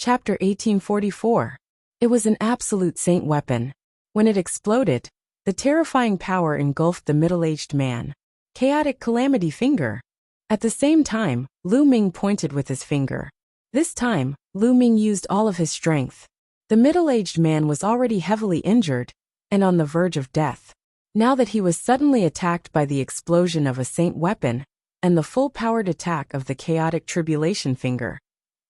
Chapter 1844. It was an absolute saint weapon. When it exploded, the terrifying power engulfed the middle-aged man. Chaotic calamity finger. At the same time, Lu Ming pointed with his finger. This time, Lu Ming used all of his strength. The middle-aged man was already heavily injured and on the verge of death. Now that he was suddenly attacked by the explosion of a saint weapon and the full-powered attack of the chaotic tribulation finger,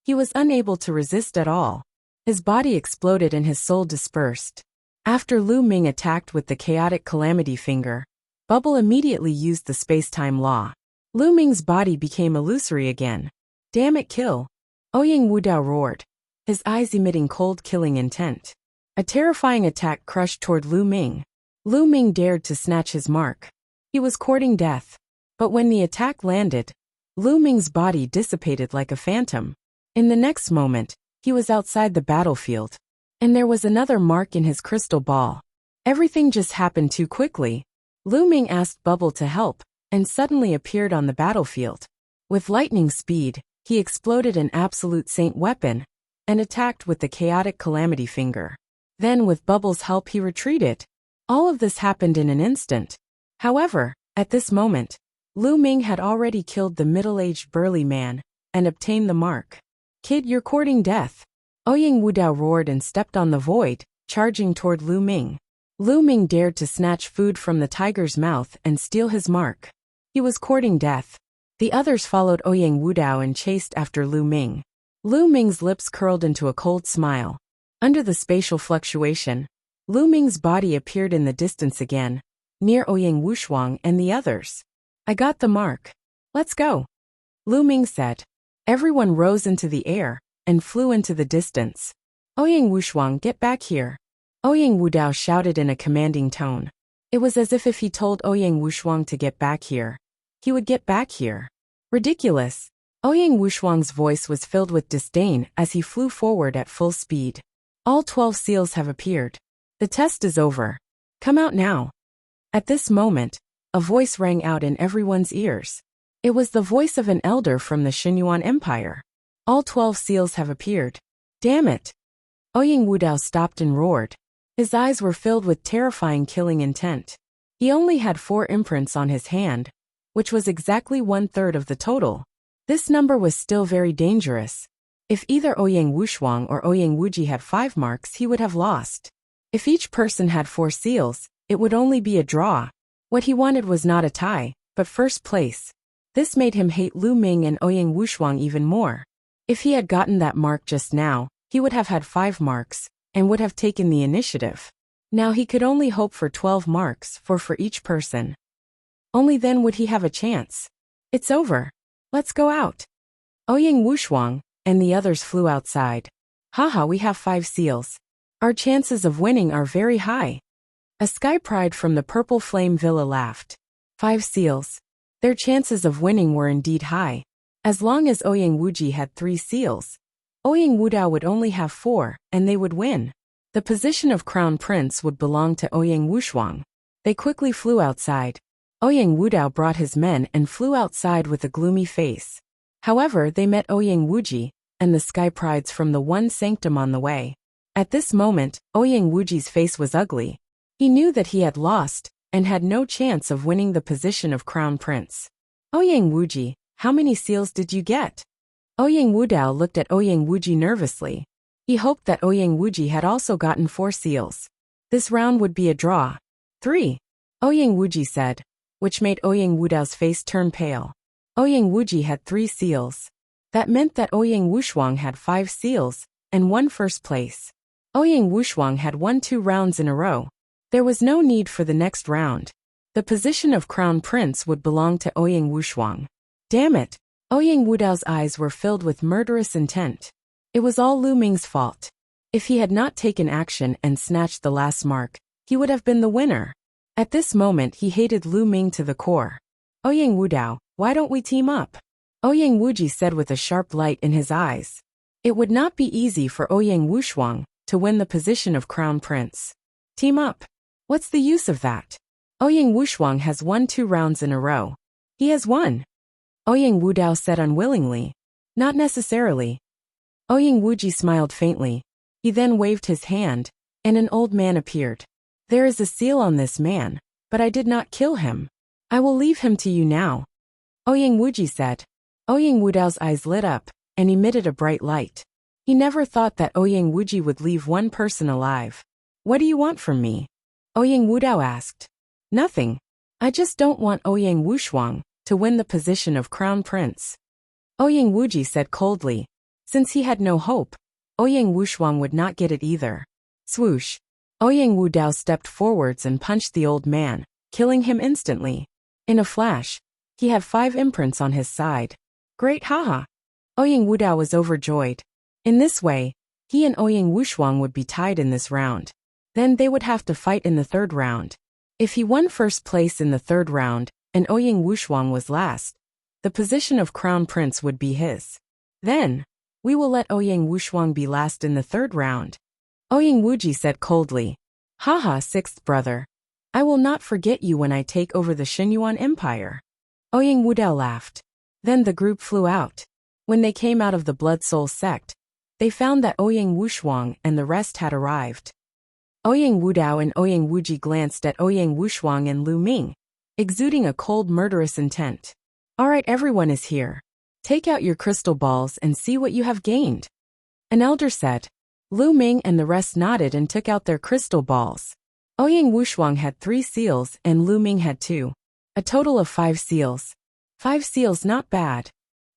he was unable to resist at all. His body exploded and his soul dispersed. After Lu Ming attacked with the chaotic calamity finger, Bubble immediately used the space-time law. Lu Ming's body became illusory again. Damn it, kill! Ouyang Wudao roared, his eyes emitting cold killing intent. A terrifying attack crushed toward Lu Ming. Lu Ming dared to snatch his mark. He was courting death. But when the attack landed, Lu Ming's body dissipated like a phantom. In the next moment, he was outside the battlefield. And there was another mark in his crystal ball. Everything just happened too quickly. Lu Ming asked Bubble to help, and suddenly appeared on the battlefield. With lightning speed, he exploded an absolute saint weapon, and attacked with the chaotic calamity finger. Then with Bubble's help he retreated. All of this happened in an instant. However, at this moment, Lu Ming had already killed the middle-aged burly man, and obtained the mark. Kid, you're courting death. Ouyang Wudao roared and stepped on the void, charging toward Lu Ming. Lu Ming dared to snatch food from the tiger's mouth and steal his mark. He was courting death. The others followed Ouyang Wudao and chased after Lu Ming. Lu Ming's lips curled into a cold smile. Under the spatial fluctuation, Lu Ming's body appeared in the distance again, near Ouyang Wushuang and the others. I got the mark. Let's go, Lu Ming said. Everyone rose into the air and flew into the distance. Ouyang Wushuang, get back here. Ouyang Wudao shouted in a commanding tone. It was as if he told Ouyang Wushuang to get back here, he would get back here. Ridiculous. Ouyang Wushuang's voice was filled with disdain as he flew forward at full speed. All 12 seals have appeared. The test is over. Come out now. At this moment, a voice rang out in everyone's ears. It was the voice of an elder from the Xinyuan Empire. All 12 seals have appeared. Damn it. Ouyang Wudao stopped and roared. His eyes were filled with terrifying killing intent. He only had 4 imprints on his hand, which was exactly 1/3 of the total. This number was still very dangerous. If either Ouyang Wushuang or Ouyang Wuji had 5 marks, he would have lost. If each person had 4 seals, it would only be a draw. What he wanted was not a tie, but first place. This made him hate Lu Ming and Ouyang Wushuang even more. If he had gotten that mark just now, he would have had 5 marks, and would have taken the initiative. Now he could only hope for 12 marks for each person. Only then would he have a chance. It's over. Let's go out. Ouyang Wushuang and the others flew outside. Haha, we have 5 seals. Our chances of winning are very high. A sky pride from the Purple Flame Villa laughed. 5 seals. Their chances of winning were indeed high. As long as Ouyang Wuji had 3 seals, Ouyang Wudao would only have 4, and they would win. The position of Crown Prince would belong to Ouyang Wushuang. They quickly flew outside. Ouyang Wudao brought his men and flew outside with a gloomy face. However, they met Ouyang Wuji and the Sky Prides from the One Sanctum on the way. At this moment, Ouyang Wuji's face was ugly. He knew that he had lost, and had no chance of winning the position of Crown Prince. Ouyang Wuji, how many seals did you get? Ouyang Wudao looked at Ouyang Wuji nervously. He hoped that Ouyang Wuji had also gotten 4 seals. This round would be a draw. 3. Ouyang Wuji said, which made Ouyang Wudao's face turn pale. Ouyang Wuji had 3 seals. That meant that Ouyang Wushuang had 5 seals, and won first place. Ouyang Wushuang had won 2 rounds in a row. There was no need for the next round. The position of Crown Prince would belong to Ouyang Wushuang. Damn it! Ouyang Wudao's eyes were filled with murderous intent. It was all Lu Ming's fault. If he had not taken action and snatched the last mark, he would have been the winner. At this moment he hated Lu Ming to the core. Ouyang Wudao, why don't we team up? Ouyang Wuji said with a sharp light in his eyes. It would not be easy for Ouyang Wushuang to win the position of Crown Prince. Team up. What's the use of that? Ouyang Wushuang has won 2 rounds in a row. He has won. Ouyang Wudao said unwillingly. Not necessarily. Ouyang Wuji smiled faintly. He then waved his hand, and an old man appeared. There is a seal on this man, but I did not kill him. I will leave him to you now. Ouyang Wuji said. Ouyang Wudao's eyes lit up, and emitted a bright light. He never thought that Ouyang Wuji would leave one person alive. What do you want from me? Ouyang Wudao asked. Nothing. I just don't want Ouyang Wushuang to win the position of crown prince. Ouyang Wuji said coldly. Since he had no hope, Ouyang Wushuang would not get it either. Swoosh. Ouyang Wudao stepped forwards and punched the old man, killing him instantly. In a flash, he had 5 imprints on his side. Great haha! Ouyang Wudao was overjoyed. In this way, he and Ouyang Wushuang would be tied in this round. Then they would have to fight in the 3rd round. If he won first place in the 3rd round, and Ouyang Wushuang was last, the position of crown prince would be his. Then, we will let Ouyang Wushuang be last in the 3rd round. Ouyang Wuji said coldly. Haha, 6th brother. I will not forget you when I take over the Xinyuan Empire. Ouyang Wudao laughed. Then the group flew out. When they came out of the Blood Soul sect, they found that Ouyang Wushuang and the rest had arrived. Ouyang Wudao and Ouyang Wuji glanced at Ouyang Wushuang and Lu Ming, exuding a cold murderous intent. Alright, everyone is here. Take out your crystal balls and see what you have gained. An elder said. Lu Ming and the rest nodded and took out their crystal balls. Ouyang Wushuang had 3 seals and Lu Ming had 2. A total of 5 seals. 5 seals, not bad.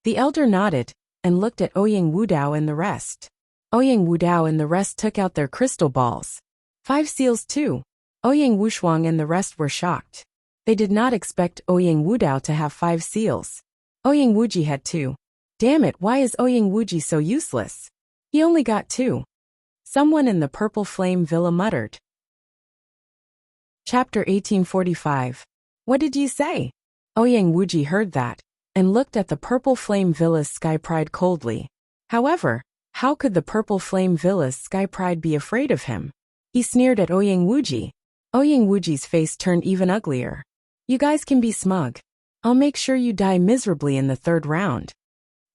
The elder nodded and looked at Ouyang Wudao and the rest. Ouyang Wudao and the rest took out their crystal balls. 5 seals too. Ouyang Wushuang and the rest were shocked. They did not expect Ouyang Wudao to have 5 seals. Ouyang Wuji had 2. Damn it, why is Ouyang Wuji so useless? He only got 2. Someone in the Purple Flame Villa muttered. Chapter 1845. What did you say? Ouyang Wuji heard that, and looked at the Purple Flame Villa's Sky Pride coldly. However, how could the Purple Flame Villa's Sky Pride be afraid of him? He sneered at Ouyang Wuji. Ouyang Wuji's face turned even uglier. You guys can be smug. I'll make sure you die miserably in the 3rd round.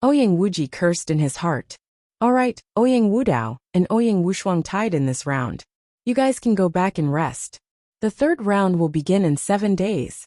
Ouyang Wuji cursed in his heart. Alright, Ouyang Wudao and Ouyang Wushuang tied in this round. You guys can go back and rest. The 3rd round will begin in 7 days.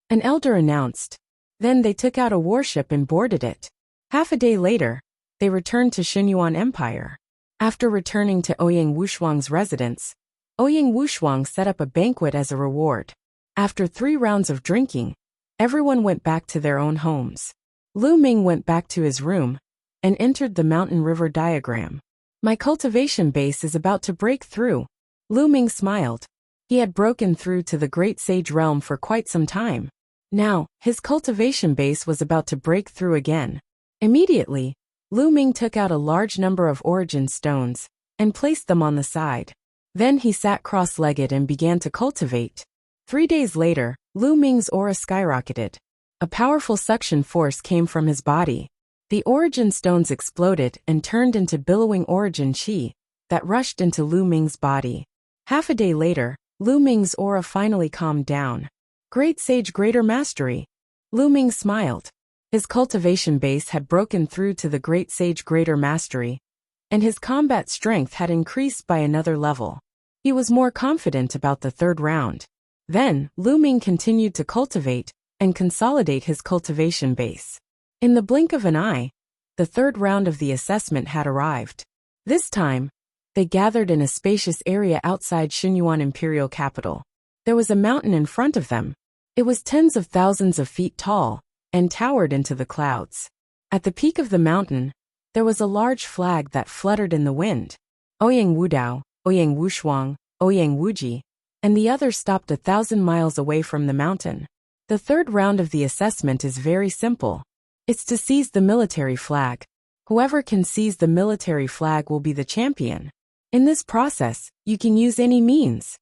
An elder announced. Then they took out a warship and boarded it. Half a day later, they returned to Xinyuan Empire. After returning to Ouyang Wushuang's residence, Ouyang Wushuang set up a banquet as a reward. After 3 rounds of drinking, everyone went back to their own homes. Lu Ming went back to his room and entered the mountain river diagram. My cultivation base is about to break through. Lu Ming smiled. He had broken through to the Great Sage Realm for quite some time. Now, his cultivation base was about to break through again. Immediately, Lu Ming took out a large number of origin stones and placed them on the side. Then he sat cross-legged and began to cultivate. 3 days later, Lu Ming's aura skyrocketed. A powerful suction force came from his body. The origin stones exploded and turned into billowing origin chi that rushed into Lu Ming's body. Half a day later, Lu Ming's aura finally calmed down. Great Sage Greater Mastery. Lu Ming smiled. His cultivation base had broken through to the Great Sage Greater Mastery, and his combat strength had increased by another level. He was more confident about the 3rd round. Then, Lu Ming continued to cultivate and consolidate his cultivation base. In the blink of an eye, the 3rd round of the assessment had arrived. This time, they gathered in a spacious area outside Xinyuan Imperial Capital. There was a mountain in front of them. It was tens of thousands of feet tall and towered into the clouds. At the peak of the mountain, there was a large flag that fluttered in the wind. Ouyang Wudao, Ouyang Wushuang, Ouyang Wuji, and the others stopped 1,000 miles away from the mountain. The 3rd round of the assessment is very simple. It's to seize the military flag. Whoever can seize the military flag will be the champion. In this process, you can use any means.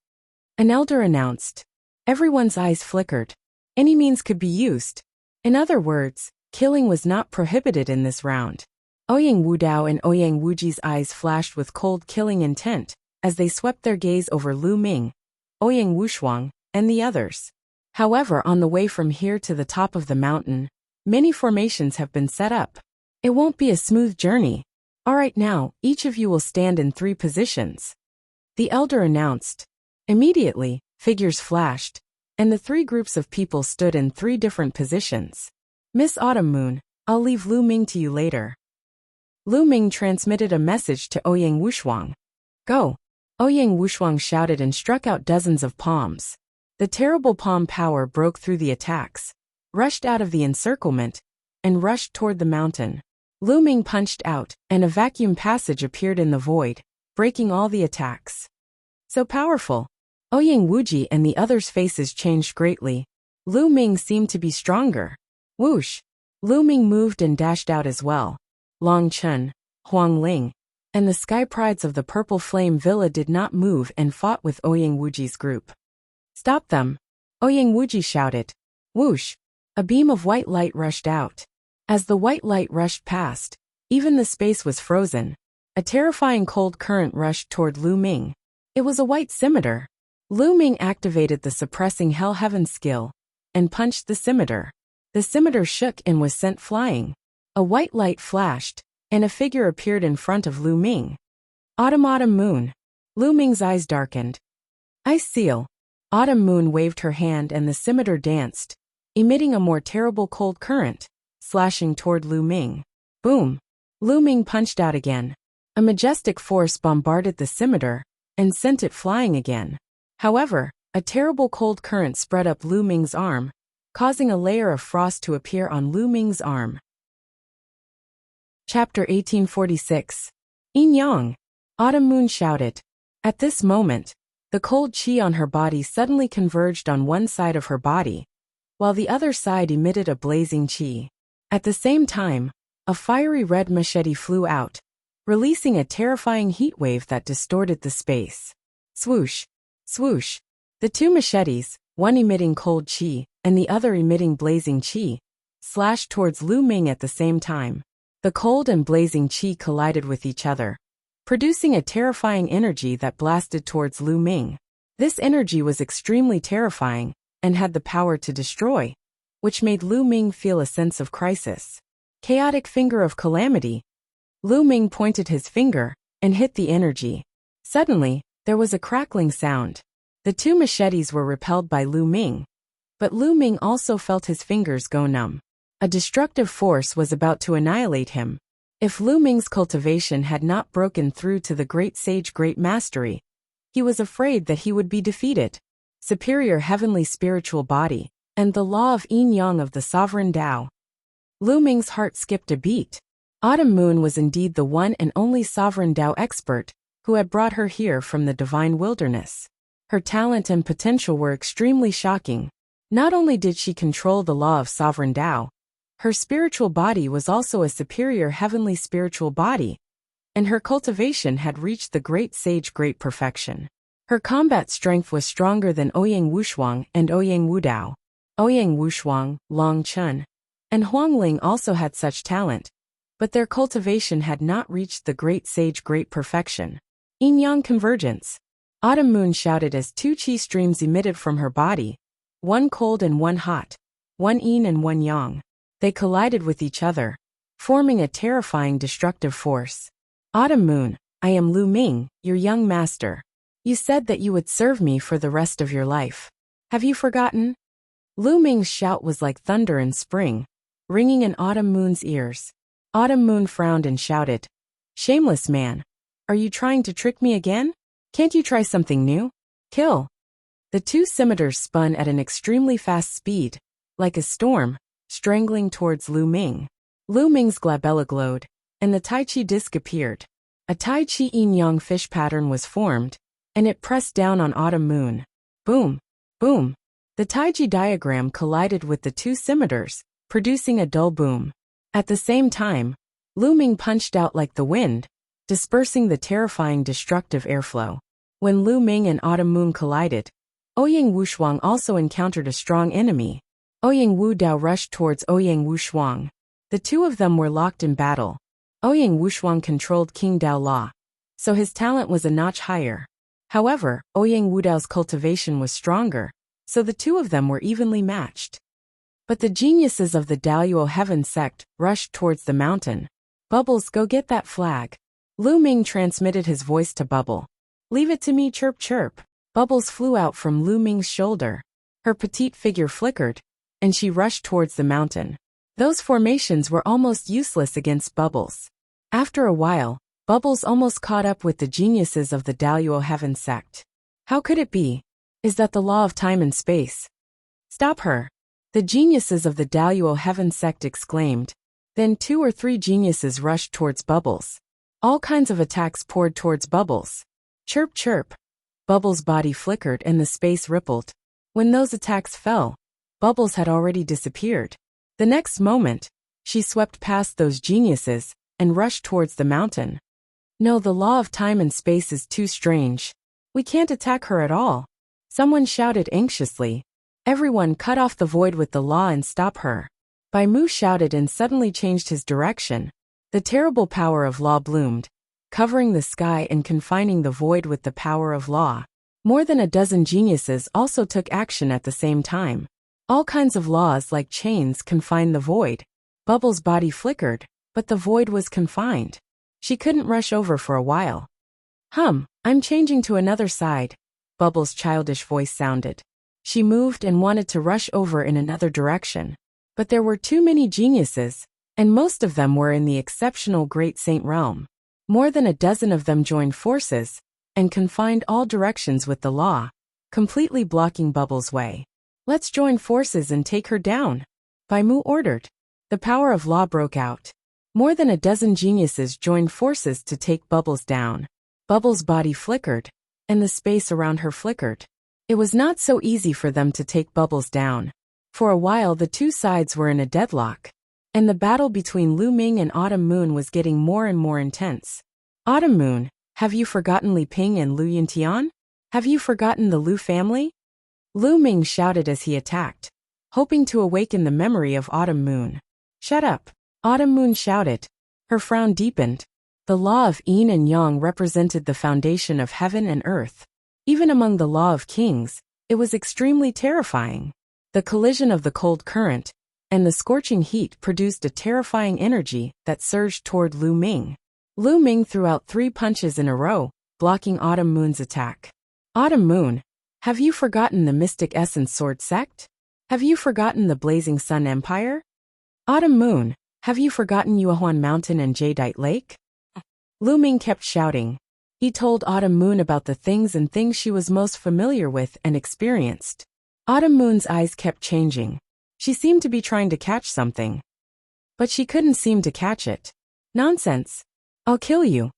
An elder announced. Everyone's eyes flickered. Any means could be used. In other words, killing was not prohibited in this round. Ouyang Wudao and Ouyang Wuji's eyes flashed with cold killing intent as they swept their gaze over Lu Ming, Ouyang Wushuang, and the others. However, on the way from here to the top of the mountain, many formations have been set up. It won't be a smooth journey. All right, now, each of you will stand in 3 positions, the elder announced. Immediately, figures flashed, and the 3 groups of people stood in 3 different positions. Miss Autumn Moon, I'll leave Lu Ming to you later. Lu Ming transmitted a message to Ouyang Wushuang. Go! Ouyang Wushuang shouted and struck out dozens of palms. The terrible palm power broke through the attacks, rushed out of the encirclement, and rushed toward the mountain. Lu Ming punched out, and a vacuum passage appeared in the void, breaking all the attacks. So powerful! Ouyang Wuji and the others' faces changed greatly. Lu Ming seemed to be stronger. Whoosh! Lu Ming moved and dashed out as well. Long Chun, Huang Ling, and the sky prides of the Purple Flame Villa did not move and fought with Ouyang Wuji's group. Stop them! Ouyang Wuji shouted. Whoosh! A beam of white light rushed out. As the white light rushed past, even the space was frozen. A terrifying cold current rushed toward Lu Ming. It was a white scimitar. Lu Ming activated the suppressing Hell Heaven skill and punched the scimitar. The scimitar shook and was sent flying. A white light flashed, and a figure appeared in front of Lu Ming. Autumn Moon. Lu Ming's eyes darkened. Ice Seal. Autumn Moon waved her hand and the scimitar danced, emitting a more terrible cold current, slashing toward Lu Ming. Boom! Lu Ming punched out again. A majestic force bombarded the scimitar and sent it flying again. However, a terrible cold current spread up Lu Ming's arm, causing a layer of frost to appear on Lu Ming's arm. Chapter 1846. Yin Yang. Autumn Moon shouted. At this moment, the cold qi on her body suddenly converged on one side of her body, while the other side emitted a blazing qi. At the same time, a fiery red machete flew out, releasing a terrifying heat wave that distorted the space. Swoosh! Swoosh! The 2 machetes, one emitting cold qi and the other emitting blazing qi, slashed towards Lu Ming at the same time. The cold and blazing qi collided with each other, producing a terrifying energy that blasted towards Lu Ming. This energy was extremely terrifying and had the power to destroy, which made Lu Ming feel a sense of crisis. Chaotic finger of calamity. Lu Ming pointed his finger and hit the energy. Suddenly, there was a crackling sound. The 2 machetes were repelled by Lu Ming, but Lu Ming also felt his fingers go numb. A destructive force was about to annihilate him. If Lu Ming's cultivation had not broken through to the great sage Great Mastery, he was afraid that he would be defeated. Superior heavenly spiritual body, and the law of yin yang of the sovereign Tao. Lu Ming's heart skipped a beat. Autumn Moon was indeed the one and only sovereign Tao expert who had brought her here from the divine wilderness. Her talent and potential were extremely shocking. Not only did she control the law of sovereign Tao, her spiritual body was also a superior heavenly spiritual body, and her cultivation had reached the great sage great perfection. Her combat strength was stronger than Ouyang Wushuang and Ouyang Wudao. Ouyang Wushuang, Long Chun, and Huang Ling also had such talent, but their cultivation had not reached the great sage great perfection. Yin-yang convergence. Autumn Moon shouted as 2 qi streams emitted from her body, one cold and one hot, one yin and one yang. They collided with each other, forming a terrifying destructive force. Autumn Moon, I am Lu Ming, your young master. You said that you would serve me for the rest of your life. Have you forgotten? Lu Ming's shout was like thunder in spring, ringing in Autumn Moon's ears. Autumn Moon frowned and shouted, Shameless man, are you trying to trick me again? Can't you try something new? Kill! The 2 scimitars spun at an extremely fast speed, like a storm, strangling towards Lu Ming. Lu Ming's glabella glowed, and the Tai Chi disc appeared. A Tai Chi yin-yang fish pattern was formed, and it pressed down on Autumn Moon. Boom! Boom! The Tai Chi diagram collided with the 2 scimitars, producing a dull boom. At the same time, Lu Ming punched out like the wind, dispersing the terrifying destructive airflow. When Lu Ming and Autumn Moon collided, Ouyang Wushuang also encountered a strong enemy. Ouyang Wudao rushed towards Ouyang Wushuang. The 2 of them were locked in battle. Ouyang Wushuang controlled King Dao Law, so his talent was a notch higher. However, Ouyang Wudao's cultivation was stronger, so the 2 of them were evenly matched. But the geniuses of the Daoyuo Heaven sect rushed towards the mountain. Bubbles, go get that flag. Lu Ming transmitted his voice to Bubble. Leave it to me, chirp chirp. Bubbles flew out from Lu Ming's shoulder. Her petite figure flickered, and she rushed towards the mountain. Those formations were almost useless against Bubbles. After a while, Bubbles almost caught up with the geniuses of the Daluo Heaven sect. How could it be? Is that the law of time and space? Stop her! The geniuses of the Daluo Heaven sect exclaimed. Then 2 or 3 geniuses rushed towards Bubbles. All kinds of attacks poured towards Bubbles. Chirp chirp. Bubbles' body flickered and the space rippled. When those attacks fell, Bubbles had already disappeared. The next moment, she swept past those geniuses and rushed towards the mountain. No, the law of time and space is too strange. We can't attack her at all. Someone shouted anxiously. Everyone cut off the void with the law and stop her. Bai Mu shouted and suddenly changed his direction. The terrible power of law bloomed, covering the sky and confining the void with the power of law. More than a dozen geniuses also took action at the same time. All kinds of laws like chains confined the void. Bubbles' body flickered, but the void was confined. She couldn't rush over for a while. I'm changing to another side, Bubbles' childish voice sounded. She moved and wanted to rush over in another direction. But there were too many geniuses, and most of them were in the exceptional Great Saint realm. More than a dozen of them joined forces, and confined all directions with the law, completely blocking Bubbles' way. Let's join forces and take her down, Bai Mu ordered. The power of law broke out. More than a dozen geniuses joined forces to take Bubbles down. Bubbles' body flickered, and the space around her flickered. It was not so easy for them to take Bubbles down. For a while the two sides were in a deadlock, and the battle between Lu Ming and Autumn Moon was getting more and more intense. Autumn Moon, have you forgotten Li Ping and Lu Yuntian? Have you forgotten the Lu family? Lu Ming shouted as he attacked, hoping to awaken the memory of Autumn Moon. Shut up, Autumn Moon shouted. Her frown deepened. The law of yin and yang represented the foundation of heaven and earth. Even among the law of kings, it was extremely terrifying. The collision of the cold current and the scorching heat produced a terrifying energy that surged toward Lu Ming. Lu Ming threw out 3 punches in a row, blocking Autumn Moon's attack. Autumn Moon, have you forgotten the Mystic Essence Sword sect? Have you forgotten the Blazing Sun Empire? Autumn Moon, have you forgotten Yuahuan Mountain and Jadeite Lake? Lu Ming kept shouting. He told Autumn Moon about the things she was most familiar with and experienced. Autumn Moon's eyes kept changing. She seemed to be trying to catch something. But she couldn't seem to catch it. Nonsense. I'll kill you.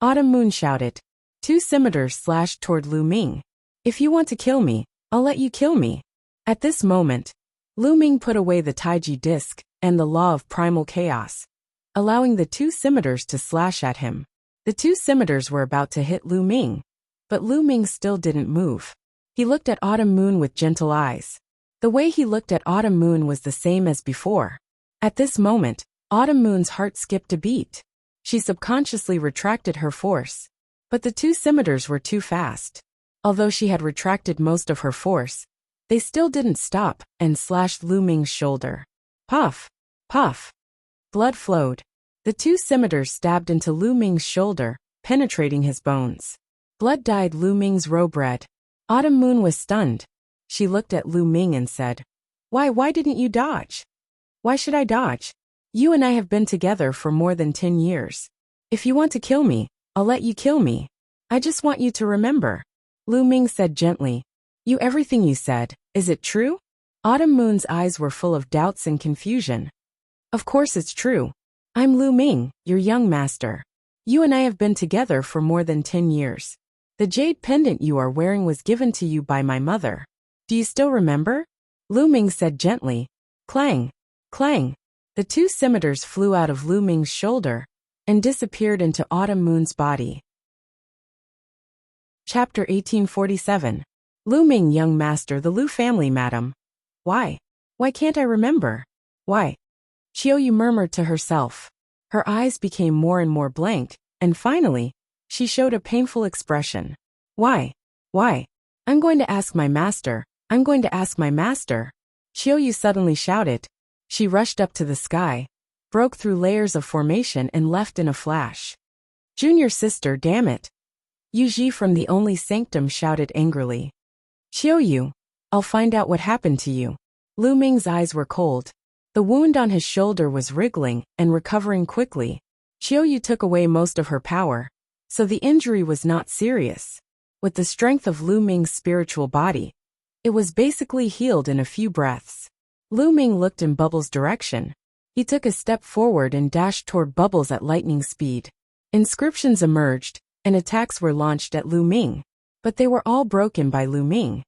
Autumn Moon shouted. 2 scimitars slashed toward Lu Ming. If you want to kill me, I'll let you kill me. At this moment, Lu Ming put away the Taiji disc and the law of primal chaos, allowing the 2 scimitars to slash at him. The 2 scimitars were about to hit Lu Ming, but Lu Ming still didn't move. He looked at Autumn Moon with gentle eyes. The way he looked at Autumn Moon was the same as before. At this moment, Autumn Moon's heart skipped a beat. She subconsciously retracted her force. But the 2 scimitars were too fast. Although she had retracted most of her force, they still didn't stop and slashed Lu Ming's shoulder. Puff! Puff! Blood flowed. The 2 scimitars stabbed into Lu Ming's shoulder, penetrating his bones. Blood dyed Lu Ming's robe red. Autumn Moon was stunned. She looked at Lu Ming and said, Why didn't you dodge? Why should I dodge? You and I have been together for more than 10 years. If you want to kill me, I'll let you kill me. I just want you to remember. Lu Ming said gently. Everything you said, is it true? Autumn Moon's eyes were full of doubts and confusion. Of course it's true. I'm Lu Ming, your young master. You and I have been together for more than 10 years. The jade pendant you are wearing was given to you by my mother. Do you still remember? Lu Ming said gently. Clang! Clang! The 2 scimitars flew out of Lu Ming's shoulder and disappeared into Autumn Moon's body. Chapter 1847. Lu Ming, young master, the Lu family, madam. Why? Why can't I remember? Why? Qiuyu murmured to herself. Her eyes became more and more blank, and finally, she showed a painful expression. Why? Why? I'm going to ask my master. I'm going to ask my master. Qiuyu suddenly shouted. She rushed up to the sky, broke through layers of formation and left in a flash. Junior sister, damn it. Yu Ji from the only sanctum shouted angrily. Qiuyu, I'll find out what happened to you. Lu Ming's eyes were cold. The wound on his shoulder was wriggling and recovering quickly. Qiuyu took away most of her power, so the injury was not serious. With the strength of Lu Ming's spiritual body, it was basically healed in a few breaths. Lu Ming looked in Bubbles' direction. He took a step forward and dashed toward Bubbles at lightning speed. Inscriptions emerged, and attacks were launched at Lu Ming, but they were all broken by Lu Ming.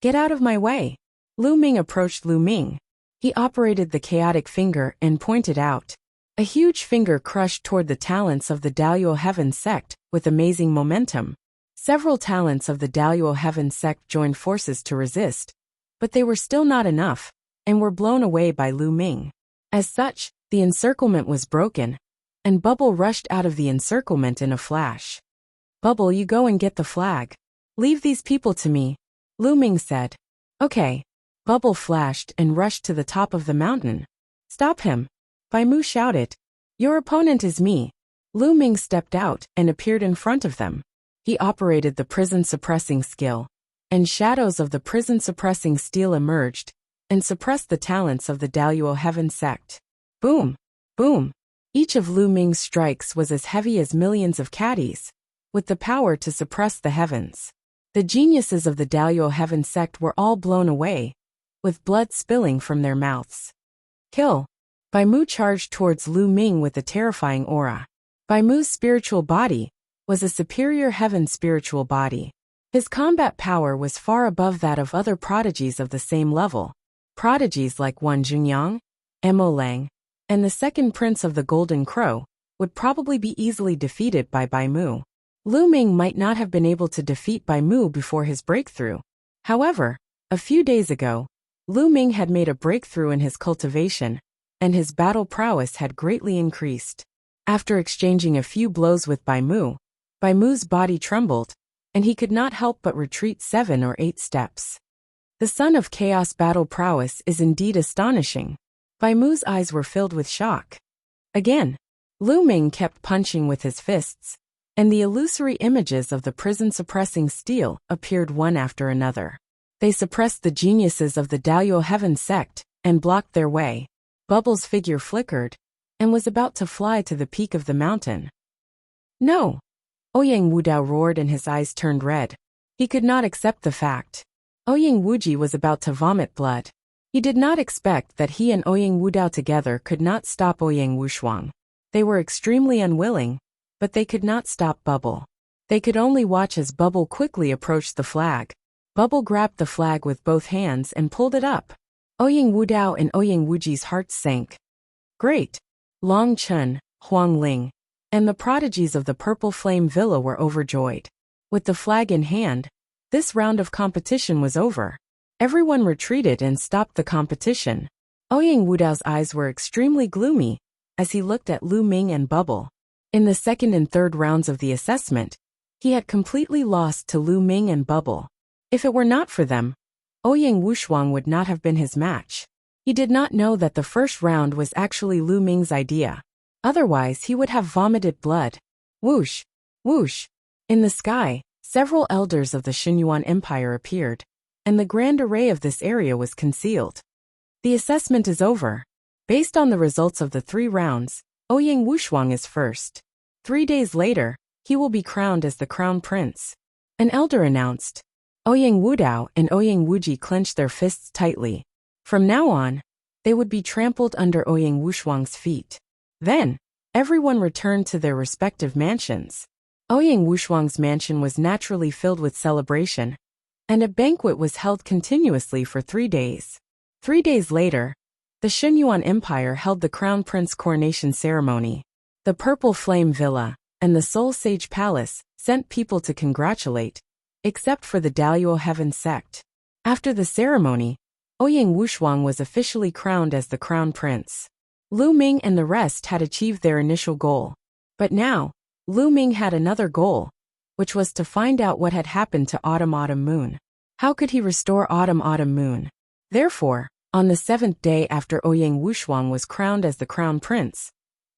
Get out of my way. Lu Ming approached Lu Ming. He operated the chaotic finger and pointed out. A huge finger crushed toward the talents of the Daluo Heaven sect with amazing momentum. Several talents of the Daluo Heaven sect joined forces to resist, but they were still not enough, and were blown away by Lu Ming. As such, the encirclement was broken, and Bubble rushed out of the encirclement in a flash. Bubble, you go and get the flag. Leave these people to me, Lu Ming said. Okay. Bubble flashed and rushed to the top of the mountain. Stop him. Bai Mu shouted. Your opponent is me. Lu Ming stepped out and appeared in front of them. He operated the prison suppressing skill, and shadows of the prison suppressing steel emerged and suppressed the talents of the Daluo Heaven sect. Boom! Boom! Each of Lu Ming's strikes was as heavy as millions of caddies, with the power to suppress the heavens. The geniuses of the Daluo Heaven sect were all blown away, with blood spilling from their mouths. Kill! Bai Mu charged towards Lu Ming with a terrifying aura. Bai Mu's spiritual body was a superior heaven spiritual body. His combat power was far above that of other prodigies of the same level. Prodigies like Wan Junyang, Mo Lang, and the second prince of the Golden Crow would probably be easily defeated by Bai Mu. Lu Ming might not have been able to defeat Bai Mu before his breakthrough. However, a few days ago, Lu Ming had made a breakthrough in his cultivation, and his battle prowess had greatly increased. After exchanging a few blows with Bai Mu's body trembled, and he could not help but retreat 7 or 8 steps. The son of chaos battle prowess is indeed astonishing. Bai Mu's eyes were filled with shock. Again, Lu Ming kept punching with his fists, and the illusory images of the prison-suppressing steel appeared one after another. They suppressed the geniuses of the Daluo Heaven sect and blocked their way. Bubbles' figure flickered and was about to fly to the peak of the mountain. No! Ouyang Wudao roared and his eyes turned red. He could not accept the fact. Ouyang Wuji was about to vomit blood. He did not expect that he and Ouyang Wudao together could not stop Ouyang Wushuang. They were extremely unwilling, but they could not stop Bubble. They could only watch as Bubble quickly approached the flag. Bubble grabbed the flag with both hands and pulled it up. Ouyang Wudao and Ouyang Wuji's hearts sank. Great! Long Chun, Huang Ling, and the prodigies of the Purple Flame Villa were overjoyed. With the flag in hand, this round of competition was over. Everyone retreated and stopped the competition. Ouyang Wudao's eyes were extremely gloomy as he looked at Lu Ming and Bubble. In the second and third rounds of the assessment, he had completely lost to Lu Ming and Bubble. If it were not for them, Ouyang Wushuang would not have been his match. He did not know that the first round was actually Lu Ming's idea. Otherwise, he would have vomited blood. Whoosh! Whoosh! In the sky, several elders of the Xinyuan Empire appeared, and the grand array of this area was concealed. The assessment is over. Based on the results of the 3 rounds, Ouyang Wushuang is first. 3 days later, he will be crowned as the Crown Prince. An elder announced. Ouyang Wudao and Ouyang Wuji clenched their fists tightly. From now on, they would be trampled under Ouyang Wushuang's feet. Then, everyone returned to their respective mansions. Ouyang Wushuang's mansion was naturally filled with celebration, and a banquet was held continuously for 3 days. 3 days later, the Xinyuan Empire held the Crown Prince coronation ceremony. The Purple Flame Villa and the Soul Sage Palace sent people to congratulate, except for the Daluo Heaven sect. After the ceremony, Ouyang Wushuang was officially crowned as the Crown Prince. Lu Ming and the rest had achieved their initial goal. But now, Lu Ming had another goal, which was to find out what had happened to Autumn Moon. How could he restore Autumn Moon? Therefore, On the 7th day after Ouyang Wushuang was crowned as the crown prince,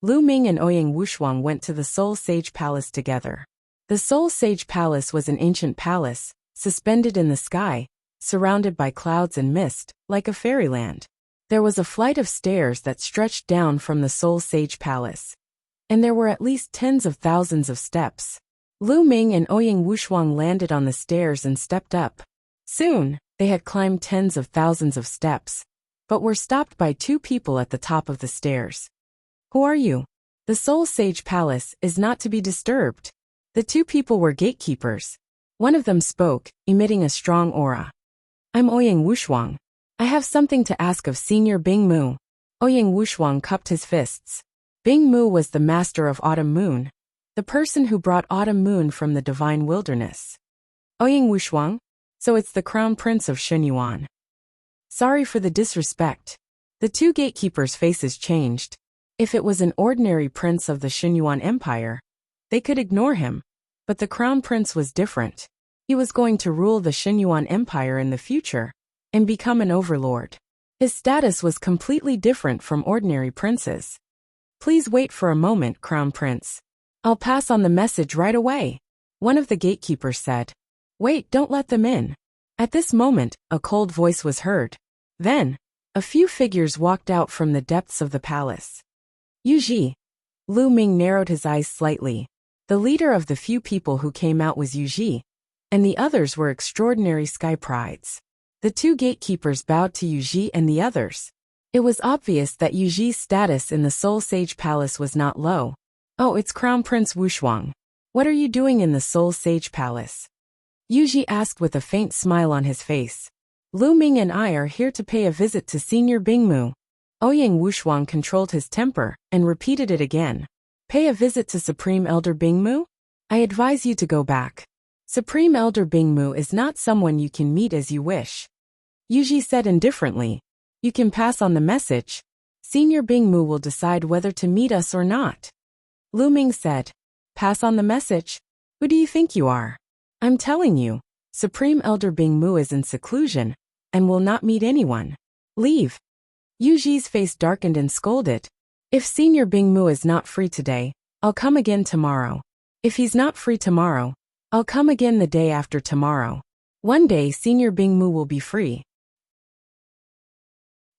Lu Ming and Ouyang Wushuang went to the Soul Sage Palace together. The Soul Sage Palace was an ancient palace, suspended in the sky, surrounded by clouds and mist, like a fairyland. There was a flight of stairs that stretched down from the Soul Sage Palace, and there were at least tens of thousands of steps. Lu Ming and Ouyang Wushuang landed on the stairs and stepped up. Soon, they had climbed tens of thousands of steps, but were stopped by two people at the top of the stairs. Who are you? The Soul Sage Palace is not to be disturbed. The two people were gatekeepers. One of them spoke, emitting a strong aura. I'm Ouyang Wushuang. I have something to ask of Senior Bing Mu. Ouyang Wushuang cupped his fists. Bing Mu was the master of Autumn Moon, the person who brought Autumn Moon from the divine wilderness. Ouyang Wushuang? So it's the crown prince of Shenyuan. Sorry for the disrespect. The two gatekeepers' faces changed. If it was an ordinary prince of the Shenyuan Empire, they could ignore him, but the crown prince was different. He was going to rule the Shenyuan Empire in the future and become an overlord. His status was completely different from ordinary princes. Please wait for a moment, Crown Prince. I'll pass on the message right away, one of the gatekeepers said. Wait, don't let them in. At this moment, a cold voice was heard. Then, a few figures walked out from the depths of the palace. Yuji. Lu Ming narrowed his eyes slightly. The leader of the few people who came out was Yuji, and the others were extraordinary sky prides. The two gatekeepers bowed to Yuji and the others. It was obvious that Yuji's status in the Soul Sage Palace was not low. Oh, it's Crown Prince Wushuang. What are you doing in the Soul Sage Palace? Yuji asked with a faint smile on his face. Lu Ming and I are here to pay a visit to Senior Bing Mu. Ouyang Wushuang controlled his temper and repeated it again. Pay a visit to Supreme Elder Bing Mu? I advise you to go back. Supreme Elder Bing Mu is not someone you can meet as you wish. Yuji said indifferently. You can pass on the message. Senior Bing Mu will decide whether to meet us or not. Lu Ming said. Pass on the message? Who do you think you are? I'm telling you, Supreme Elder Bing Mu is in seclusion and will not meet anyone. Leave. Yuji's face darkened and scolded. If Senior Bing Mu is not free today, I'll come again tomorrow. If he's not free tomorrow, I'll come again the day after tomorrow. One day Senior Bing Mu will be free.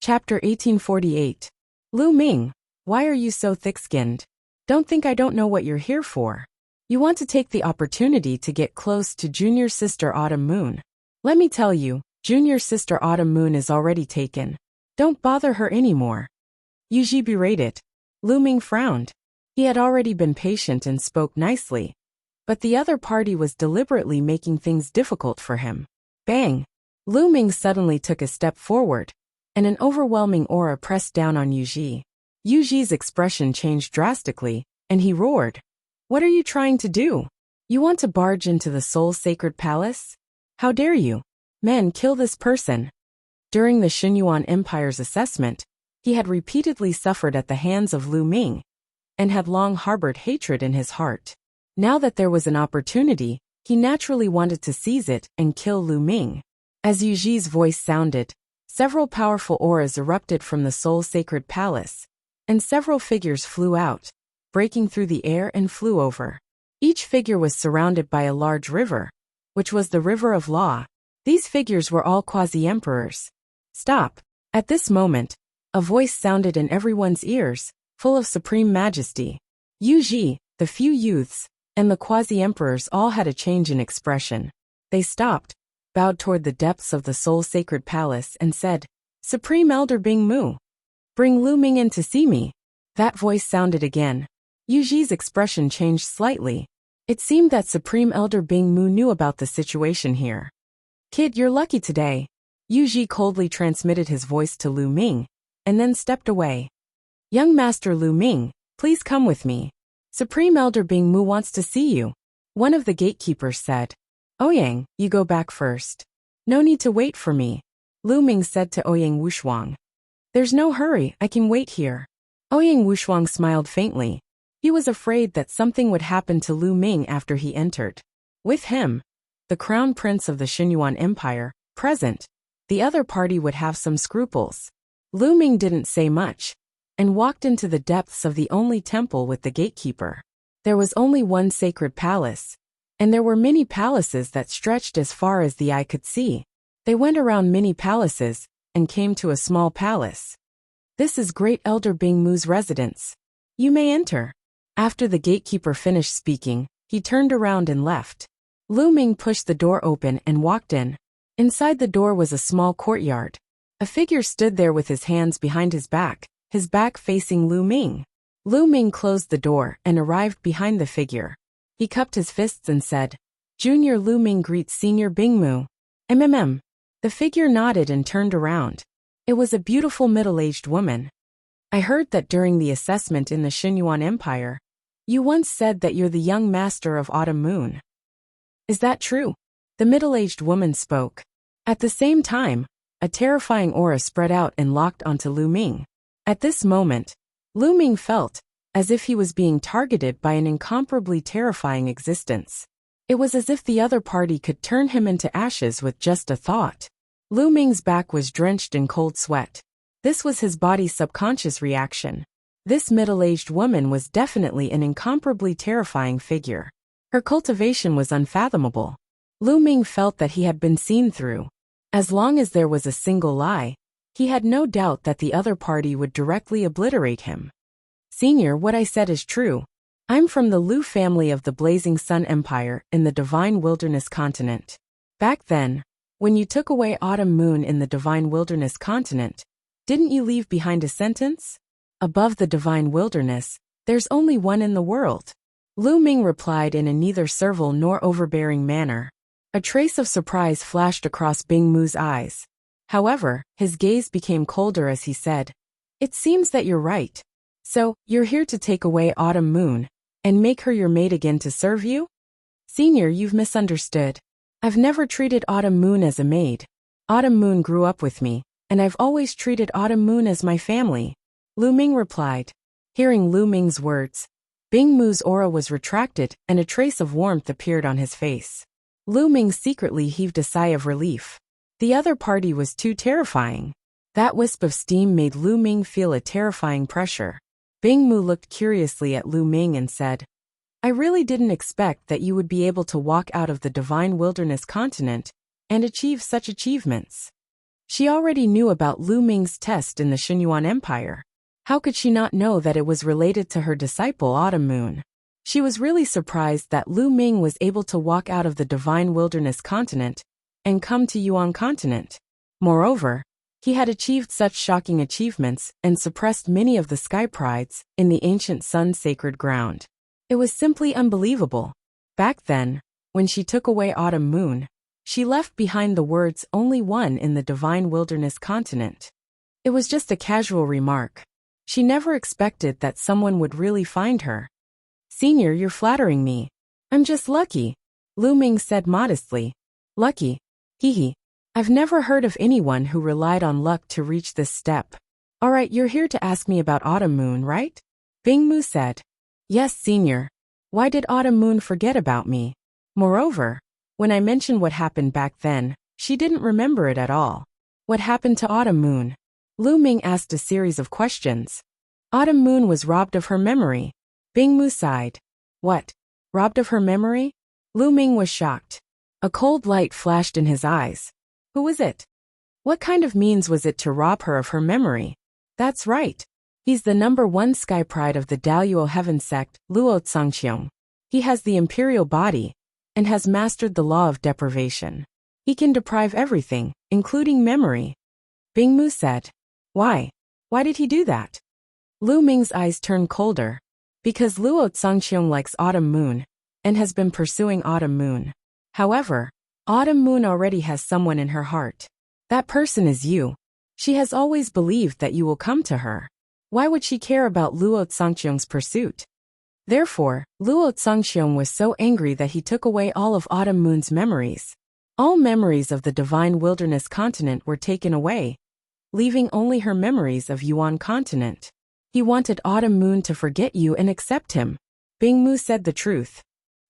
Chapter 1848. Lu Ming, why are you so thick-skinned? Don't think I don't know what you're here for. You want to take the opportunity to get close to Junior Sister Autumn Moon. Let me tell you, Junior Sister Autumn Moon is already taken. Don't bother her anymore. Yuji berated. Lu Ming frowned. He had already been patient and spoke nicely, but the other party was deliberately making things difficult for him. Bang! Lu Ming suddenly took a step forward, and an overwhelming aura pressed down on Yuji. Yuji's expression changed drastically, and he roared. What are you trying to do? You want to barge into the Soul Sacred Palace? How dare you? Men, kill this person. During the Shenyuan Empire's assessment, he had repeatedly suffered at the hands of Lu Ming, and had long harbored hatred in his heart. Now that there was an opportunity, he naturally wanted to seize it and kill Lu Ming. As Yuji's voice sounded, several powerful auras erupted from the Soul Sacred Palace, and several figures flew out, breaking through the air and flew over. Each figure was surrounded by a large river, which was the River of Law. These figures were all quasi-emperors. Stop! At this moment, a voice sounded in everyone's ears, full of supreme majesty. Yuji, the few youths, and the quasi-emperors all had a change in expression. They stopped, bowed toward the depths of the Soul Sacred Palace and said, Supreme Elder Bing Mu. Bring Lu Ming in to see me. That voice sounded again. Yuji's expression changed slightly. It seemed that Supreme Elder Bing Mu knew about the situation here. Kid, you're lucky today. Yuji coldly transmitted his voice to Lu Ming, and then stepped away. Young Master Lu Ming, please come with me. Supreme Elder Bing Mu wants to see you. One of the gatekeepers said. Ouyang, you go back first. No need to wait for me. Lu Ming said to Ouyang Wushuang. There's no hurry, I can wait here. Ouyang Wushuang smiled faintly. He was afraid that something would happen to Lu Ming after he entered. With him, the crown prince of the Shenyuan Empire, present, the other party would have some scruples. Lu Ming didn't say much and walked into the depths of the only temple with the gatekeeper. There was only one sacred palace, and there were many palaces that stretched as far as the eye could see. They went around many palaces and came to a small palace. This is Great Elder Bing Mu's residence. You may enter. After the gatekeeper finished speaking, he turned around and left. Lu Ming pushed the door open and walked in. Inside the door was a small courtyard. A figure stood there with his hands behind his back facing Lu Ming. Lu Ming closed the door and arrived behind the figure. He cupped his fists and said, "Junior Lu Ming greets Senior Bing Mu." The figure nodded and turned around. It was a beautiful middle-aged woman. "I heard that during the assessment in the Xinyuan Empire, you once said that you're the young master of Autumn Moon. Is that true?" The middle-aged woman spoke. At the same time, a terrifying aura spread out and locked onto Lu Ming. At this moment, Lu Ming felt as if he was being targeted by an incomparably terrifying existence. It was as if the other party could turn him into ashes with just a thought. Lu Ming's back was drenched in cold sweat. This was his body's subconscious reaction. This middle-aged woman was definitely an incomparably terrifying figure. Her cultivation was unfathomable. Lu Ming felt that he had been seen through. As long as there was a single lie, he had no doubt that the other party would directly obliterate him. "Senior, what I said is true. I'm from the Lu family of the Blazing Sun Empire in the Divine Wilderness Continent. Back then, when you took away Autumn Moon in the Divine Wilderness Continent, didn't you leave behind a sentence? Above the Divine Wilderness, there's only one in the world." Lu Ming replied in a neither servile nor overbearing manner. A trace of surprise flashed across Bing Mu's eyes. However, his gaze became colder as he said, "It seems that you're right. So, you're here to take away Autumn Moon and make her your maid again to serve you?" "Senior, you've misunderstood. I've never treated Autumn Moon as a maid. Autumn Moon grew up with me, and I've always treated Autumn Moon as my family," Lu Ming replied. Hearing Lu Ming's words, Bing Mu's aura was retracted and a trace of warmth appeared on his face. Lu Ming secretly heaved a sigh of relief. The other party was too terrifying. That wisp of steam made Lu Ming feel a terrifying pressure. Bing Mu looked curiously at Lu Ming and said, "I really didn't expect that you would be able to walk out of the Divine Wilderness Continent and achieve such achievements." She already knew about Lu Ming's test in the Xinyuan Empire. How could she not know that it was related to her disciple Autumn Moon? She was really surprised that Lu Ming was able to walk out of the Divine Wilderness Continent and come to Yuan Continent. Moreover, he had achieved such shocking achievements and suppressed many of the sky prides in the ancient Sun sacred ground. It was simply unbelievable. Back then, when she took away Autumn Moon, she left behind the words "only one in the Divine Wilderness Continent." It was just a casual remark. She never expected that someone would really find her. "Senior, you're flattering me. I'm just lucky," Lu Ming said modestly. "Lucky? Hee. I've never heard of anyone who relied on luck to reach this step." "Alright, you're here to ask me about Autumn Moon, right?" Bing Mu said. "Yes, Senior. Why did Autumn Moon forget about me? Moreover, when I mentioned what happened back then, she didn't remember it at all." "What happened to Autumn Moon?" Lu Ming asked a series of questions. "Autumn Moon was robbed of her memory." Bing Mu sighed. "What? Robbed of her memory?" Lu Ming was shocked. A cold light flashed in his eyes. Who was it? What kind of means was it to rob her of her memory? That's right. He's the #1 sky pride of the Daluo Heaven sect, Luo Tsangqiong. He has the imperial body and has mastered the law of deprivation. He can deprive everything, including memory. Bing Mu said. Why? Why did he do that? Lu Ming's eyes turned colder. Because Luo Tsangqiong likes Autumn Moon and has been pursuing Autumn Moon. However, Autumn Moon already has someone in her heart. That person is you. She has always believed that you will come to her. Why would she care about Luo Tsangqiong's pursuit? Therefore, Luo Tsangqiong was so angry that he took away all of Autumn Moon's memories. All memories of the Divine Wilderness Continent were taken away, leaving only her memories of Yuan Continent. He wanted Autumn Moon to forget you and accept him. Bing Mu said the truth.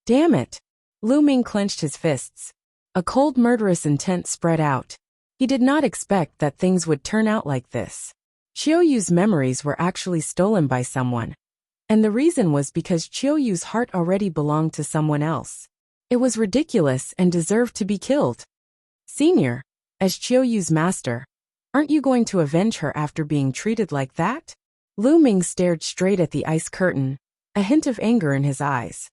Damn it! Lu Ming clenched his fists. A cold murderous intent spread out. He did not expect that things would turn out like this. Qiuyu's memories were actually stolen by someone. And the reason was because Qiuyu's heart already belonged to someone else. It was ridiculous and deserved to be killed. Senior, as Qiuyu's master, aren't you going to avenge her after being treated like that? Lu Ming stared straight at the ice curtain, a hint of anger in his eyes.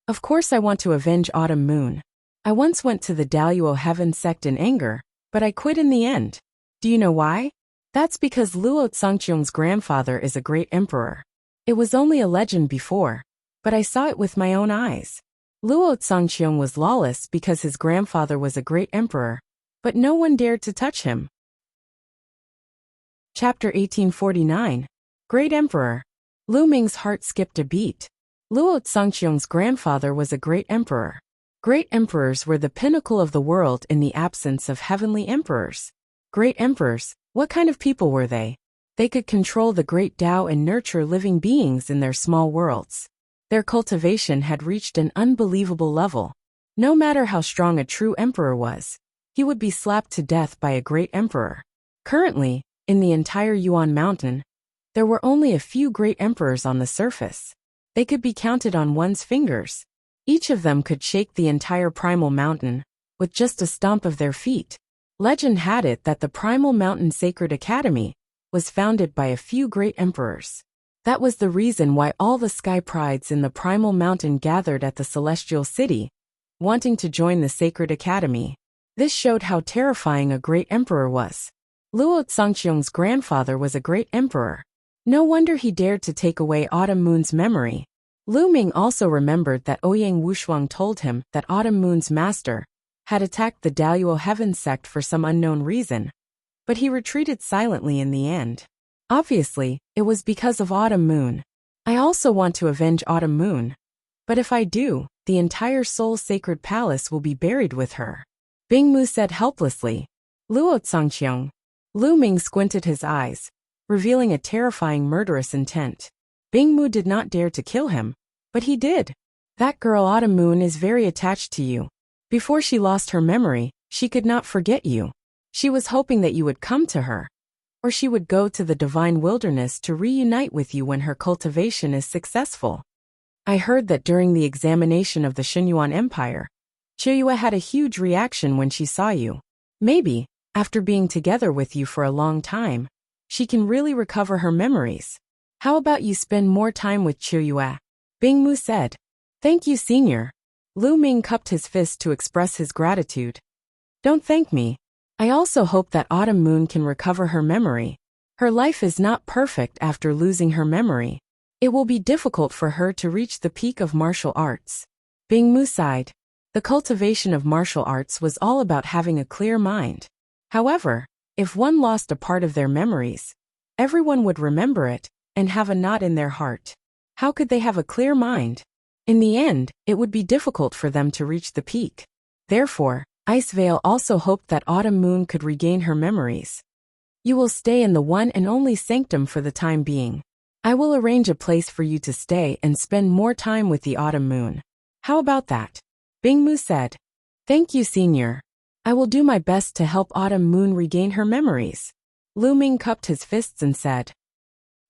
Of course I want to avenge Autumn Moon. I once went to the Daluo Heaven sect in anger, but I quit in the end. Do you know why? That's because Luo Zongqiong's grandfather is a great emperor. It was only a legend before, but I saw it with my own eyes. Luo Zongqiong was lawless because his grandfather was a great emperor, but no one dared to touch him. Chapter 1849. Great Emperor. Lu Ming's heart skipped a beat. Luo Zongqiong's grandfather was a great emperor. Great emperors were the pinnacle of the world in the absence of heavenly emperors. Great emperors, what kind of people were they? They could control the great Tao and nurture living beings in their small worlds. Their cultivation had reached an unbelievable level. No matter how strong a true emperor was, he would be slapped to death by a great emperor. Currently, in the entire Yuan Mountain, there were only a few great emperors on the surface. They could be counted on one's fingers. Each of them could shake the entire Primal Mountain with just a stomp of their feet. Legend had it that the Primal Mountain Sacred Academy was founded by a few great emperors. That was the reason why all the sky prides in the Primal Mountain gathered at the Celestial City, wanting to join the Sacred Academy. This showed how terrifying a great emperor was. Luo Zongqiong's grandfather was a great emperor. No wonder he dared to take away Autumn Moon's memory. Lu Ming also remembered that Ouyang Wushuang told him that Autumn Moon's master had attacked the Daluo Heaven sect for some unknown reason, but he retreated silently in the end. Obviously, it was because of Autumn Moon. I also want to avenge Autumn Moon. But if I do, the entire Soul Sacred Palace will be buried with her. Bingmu said helplessly. Luo Zongqiong. Lu Ming squinted his eyes, revealing a terrifying murderous intent. Bingmu did not dare to kill him, but he did. That girl Autumn Moon is very attached to you. Before she lost her memory, she could not forget you. She was hoping that you would come to her, or she would go to the divine wilderness to reunite with you when her cultivation is successful. I heard that during the examination of the Shenyuan Empire, Qiuyue had a huge reaction when she saw you. Maybe, after being together with you for a long time, she can really recover her memories. How about you spend more time with Qiuyue? Bingmu said. Thank you, Senior. Lu Ming cupped his fist to express his gratitude. Don't thank me. I also hope that Autumn Moon can recover her memory. Her life is not perfect after losing her memory. It will be difficult for her to reach the peak of martial arts. Bingmu sighed. The cultivation of martial arts was all about having a clear mind. However, if one lost a part of their memories, everyone would remember it and have a knot in their heart. How could they have a clear mind? In the end, it would be difficult for them to reach the peak. Therefore, Ice Veil also hoped that Autumn Moon could regain her memories. You will stay in the one and only sanctum for the time being. I will arrange a place for you to stay and spend more time with the Autumn Moon. How about that? Bingmu said. Thank you, Senior. I will do my best to help Autumn Moon regain her memories. Lu Ming cupped his fists and said.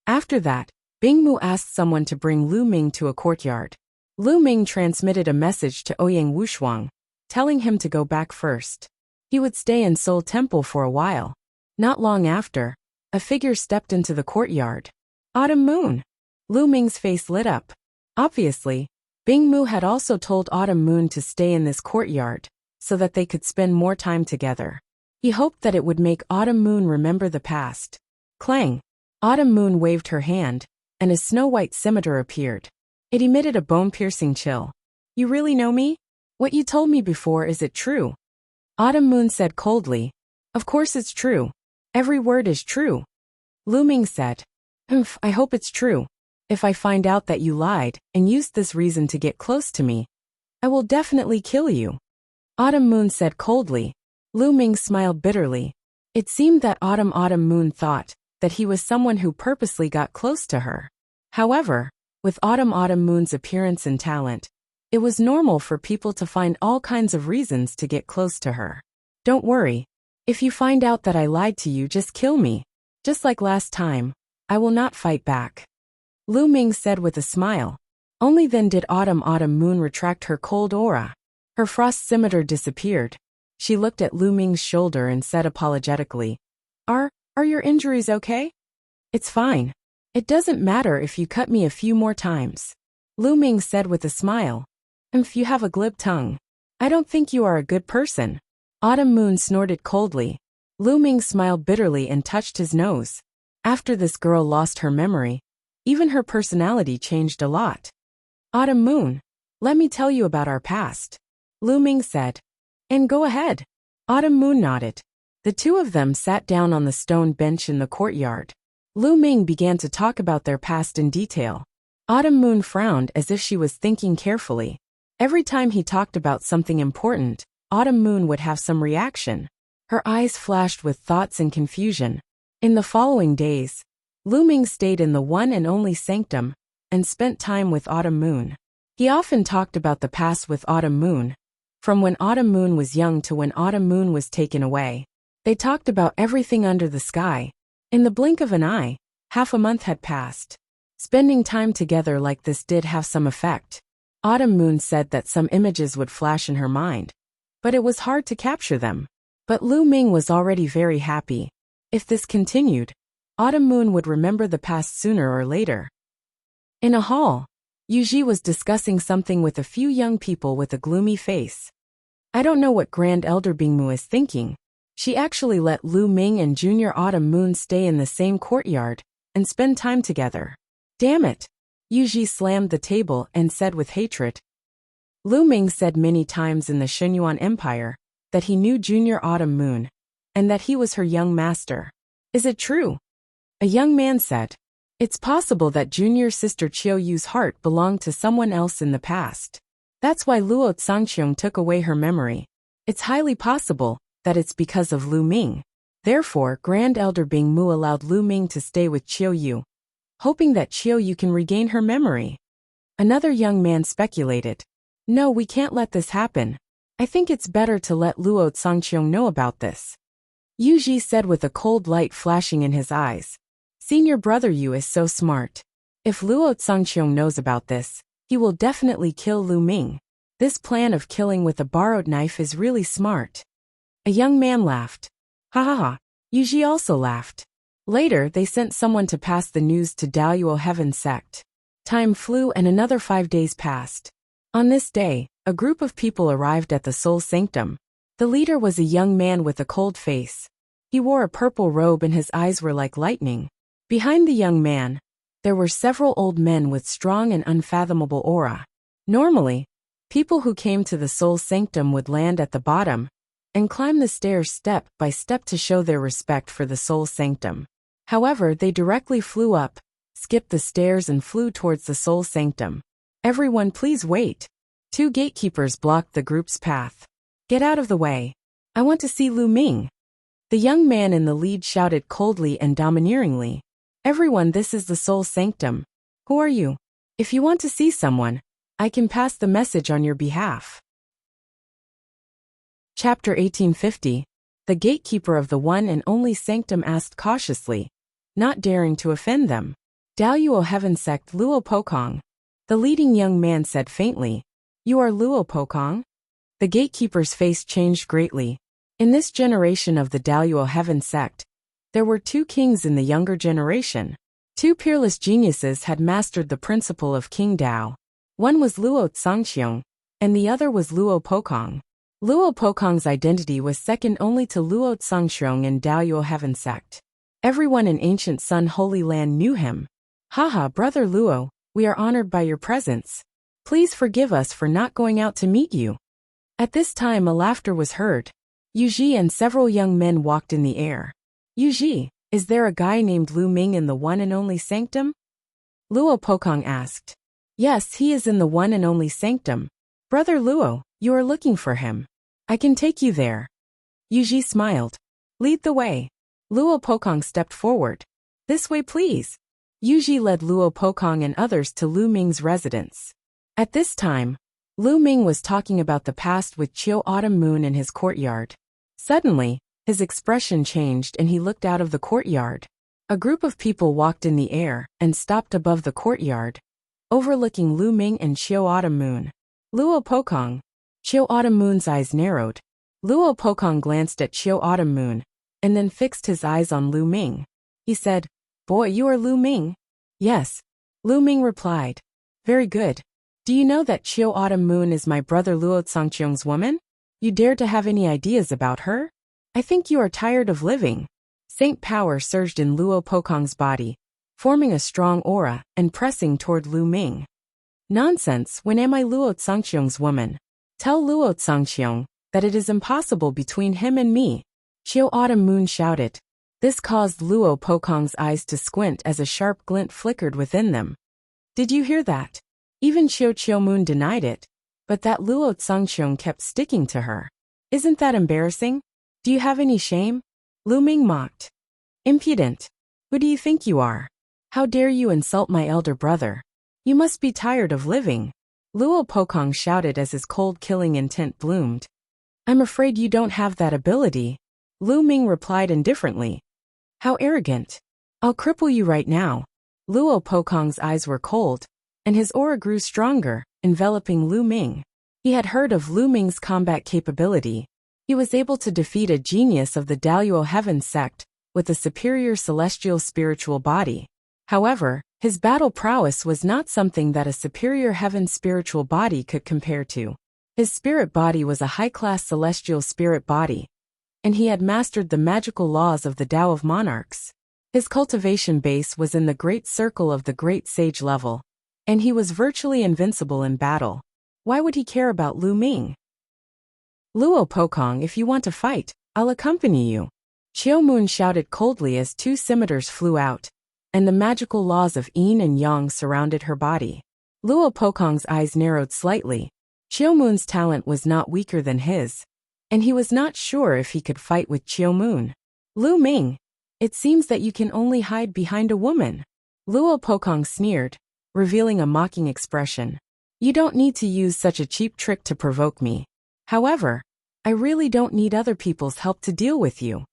After that, Bingmu asked someone to bring Lu Ming to a courtyard. Lu Ming transmitted a message to Ouyang Wushuang, telling him to go back first. He would stay in Seoul Temple for a while. Not long after, a figure stepped into the courtyard. Autumn Moon. Lu Ming's face lit up. Obviously, Bingmu had also told Autumn Moon to stay in this courtyard, so that they could spend more time together. He hoped that it would make Autumn Moon remember the past. Clang! Autumn Moon waved her hand, and a snow-white scimitar appeared. It emitted a bone-piercing chill. You really know me? What you told me before, is it true? Autumn Moon said coldly. Of course it's true. Every word is true. Lu Ming said. I hope it's true. If I find out that you lied and used this reason to get close to me, I will definitely kill you. Autumn Moon said coldly. Lu Ming smiled bitterly. It seemed that Autumn Moon thought that he was someone who purposely got close to her. However, with Autumn Moon's appearance and talent, it was normal for people to find all kinds of reasons to get close to her. Don't worry. If you find out that I lied to you, just kill me. Just like last time, I will not fight back. Lu Ming said with a smile. Only then did Autumn Moon retract her cold aura. Her frost scimitar disappeared. She looked at Lu Ming's shoulder and said apologetically, Are your injuries okay? It's fine. It doesn't matter if you cut me a few more times. Lu Ming said with a smile. If you have a glib tongue. I don't think you are a good person. Autumn Moon snorted coldly. Lu Ming smiled bitterly and touched his nose. After this girl lost her memory, even her personality changed a lot. Autumn Moon, let me tell you about our past. Lu Ming said. And go ahead. Autumn Moon nodded. The two of them sat down on the stone bench in the courtyard. Lu Ming began to talk about their past in detail. Autumn Moon frowned as if she was thinking carefully. Every time he talked about something important, Autumn Moon would have some reaction. Her eyes flashed with thoughts and confusion. In the following days, Lu Ming stayed in the one and only sanctum and spent time with Autumn Moon. He often talked about the past with Autumn Moon, from when Autumn Moon was young to when Autumn Moon was taken away. They talked about everything under the sky. In the blink of an eye, half a month had passed. Spending time together like this did have some effect. Autumn Moon said that some images would flash in her mind, but it was hard to capture them. But Lu Ming was already very happy. If this continued, Autumn Moon would remember the past sooner or later. In a hall, Yuji was discussing something with a few young people with a gloomy face. I don't know what Grand Elder Bingmu is thinking. She actually let Lu Ming and Junior Autumn Moon stay in the same courtyard and spend time together. Damn it! Yuji slammed the table and said with hatred. Lu Ming said many times in the Shenyuan Empire that he knew Junior Autumn Moon and that he was her young master. Is it true? A young man said. It's possible that Junior sister Chiao Yu's heart belonged to someone else in the past. That's why Luo Tsangqiong took away her memory. It's highly possible that it's because of Lu Ming. Therefore, Grand Elder Bingmu allowed Lu Ming to stay with Chiao Yu, hoping that Chiao Yu can regain her memory. Another young man speculated. No, we can't let this happen. I think it's better to let Luo Tsangqiong know about this. Yuji said with a cold light flashing in his eyes. Senior brother Yu is so smart. If Luo Tsangqiong knows about this, he will definitely kill Lu Ming. This plan of killing with a borrowed knife is really smart. A young man laughed. Ha ha ha. Yuji also laughed. Later, they sent someone to pass the news to Daluo Heaven Sect. Time flew and another 5 days passed. On this day, a group of people arrived at the Soul Sanctum. The leader was a young man with a cold face. He wore a purple robe and his eyes were like lightning. Behind the young man, there were several old men with strong and unfathomable aura. Normally, people who came to the Soul Sanctum would land at the bottom and climb the stairs step by step to show their respect for the Soul Sanctum. However, they directly flew up, skipped the stairs and flew towards the Soul Sanctum. Everyone please wait. 2 gatekeepers blocked the group's path. Get out of the way. I want to see Lu Ming. The young man in the lead shouted coldly and domineeringly. Everyone, this is the Soul Sanctum. Who are you? If you want to see someone, I can pass the message on your behalf. Chapter 1850. The gatekeeper of the one and only sanctum asked cautiously, not daring to offend them. Daluo Heaven Sect Luo Pokong. The leading young man said faintly, You are Luo Pokong? The gatekeeper's face changed greatly. In this generation of the Daluo Heaven Sect, there were 2 kings in the younger generation. 2 peerless geniuses had mastered the principle of King Dao. One was Luo Tsangqiong, and the other was Luo Pokong. Luo Pokong's identity was second only to Luo Tsangqiong in Daluo Heaven Sect. Everyone in ancient Sun Holy Land knew him. Haha, Brother Luo, we are honored by your presence. Please forgive us for not going out to meet you. At this time a laughter was heard. Yuji and several young men walked in the air. Yuji, is there a guy named Lu Ming in the one and only sanctum? Luo Pokong asked. Yes, he is in the one and only sanctum. Brother Luo, you are looking for him. I can take you there. Yuji smiled. Lead the way. Luo Pokong stepped forward. This way please. Yuji led Luo Pokong and others to Lu Ming's residence. At this time, Lu Ming was talking about the past with Chiao Autumn Moon in his courtyard. Suddenly, His expression changed and he looked out of the courtyard. A group of people walked in the air and stopped above the courtyard, overlooking Lu Ming and Xiao Autumn Moon. Luo Pokong. Xiao Autumn Moon's eyes narrowed. Luo Pokong glanced at Xiao Autumn Moon, and then fixed his eyes on Lu Ming. He said, "Boy, you are Lu Ming?" "Yes." Lu Ming replied. "Very good. Do you know that Xiao Autumn Moon is my brother Luo Tsangqiong's woman? You dare to have any ideas about her? I think you are tired of living." Saint power surged in Luo Pokong's body, forming a strong aura and pressing toward Lu Ming. "Nonsense, when am I Luo Tsangqiong's woman? Tell Luo Tsangqiong that it is impossible between him and me." Xiao Autumn Moon shouted. This caused Luo Pokong's eyes to squint as a sharp glint flickered within them. "Did you hear that?" Even Xiao Moon denied it, but that Luo Tsangqiong kept sticking to her. "Isn't that embarrassing? Do you have any shame?" Lu Ming mocked. "Impudent. Who do you think you are? How dare you insult my elder brother? You must be tired of living." Luo Pokong shouted as his cold killing intent bloomed. "I'm afraid you don't have that ability," Lu Ming replied indifferently. "How arrogant. I'll cripple you right now." Luo Pokong's eyes were cold, and his aura grew stronger, enveloping Lu Ming. He had heard of Lu Ming's combat capability. He was able to defeat a genius of the Daluo Heaven sect with a superior celestial spiritual body. However, his battle prowess was not something that a superior heaven spiritual body could compare to. His spirit body was a high-class celestial spirit body, and he had mastered the magical laws of the Tao of Monarchs. His cultivation base was in the great circle of the great sage level, and he was virtually invincible in battle. Why would he care about Lu Ming? "Luo Pokong, if you want to fight, I'll accompany you." Xiao Moon shouted coldly as two scimitars flew out, and the magical laws of yin and yang surrounded her body. Luo Pokong's eyes narrowed slightly. Xiao Moon's talent was not weaker than his, and he was not sure if he could fight with Xiao Moon. "Lu Ming, it seems that you can only hide behind a woman." Luo Pokong sneered, revealing a mocking expression. "You don't need to use such a cheap trick to provoke me. However, I really don't need other people's help to deal with you."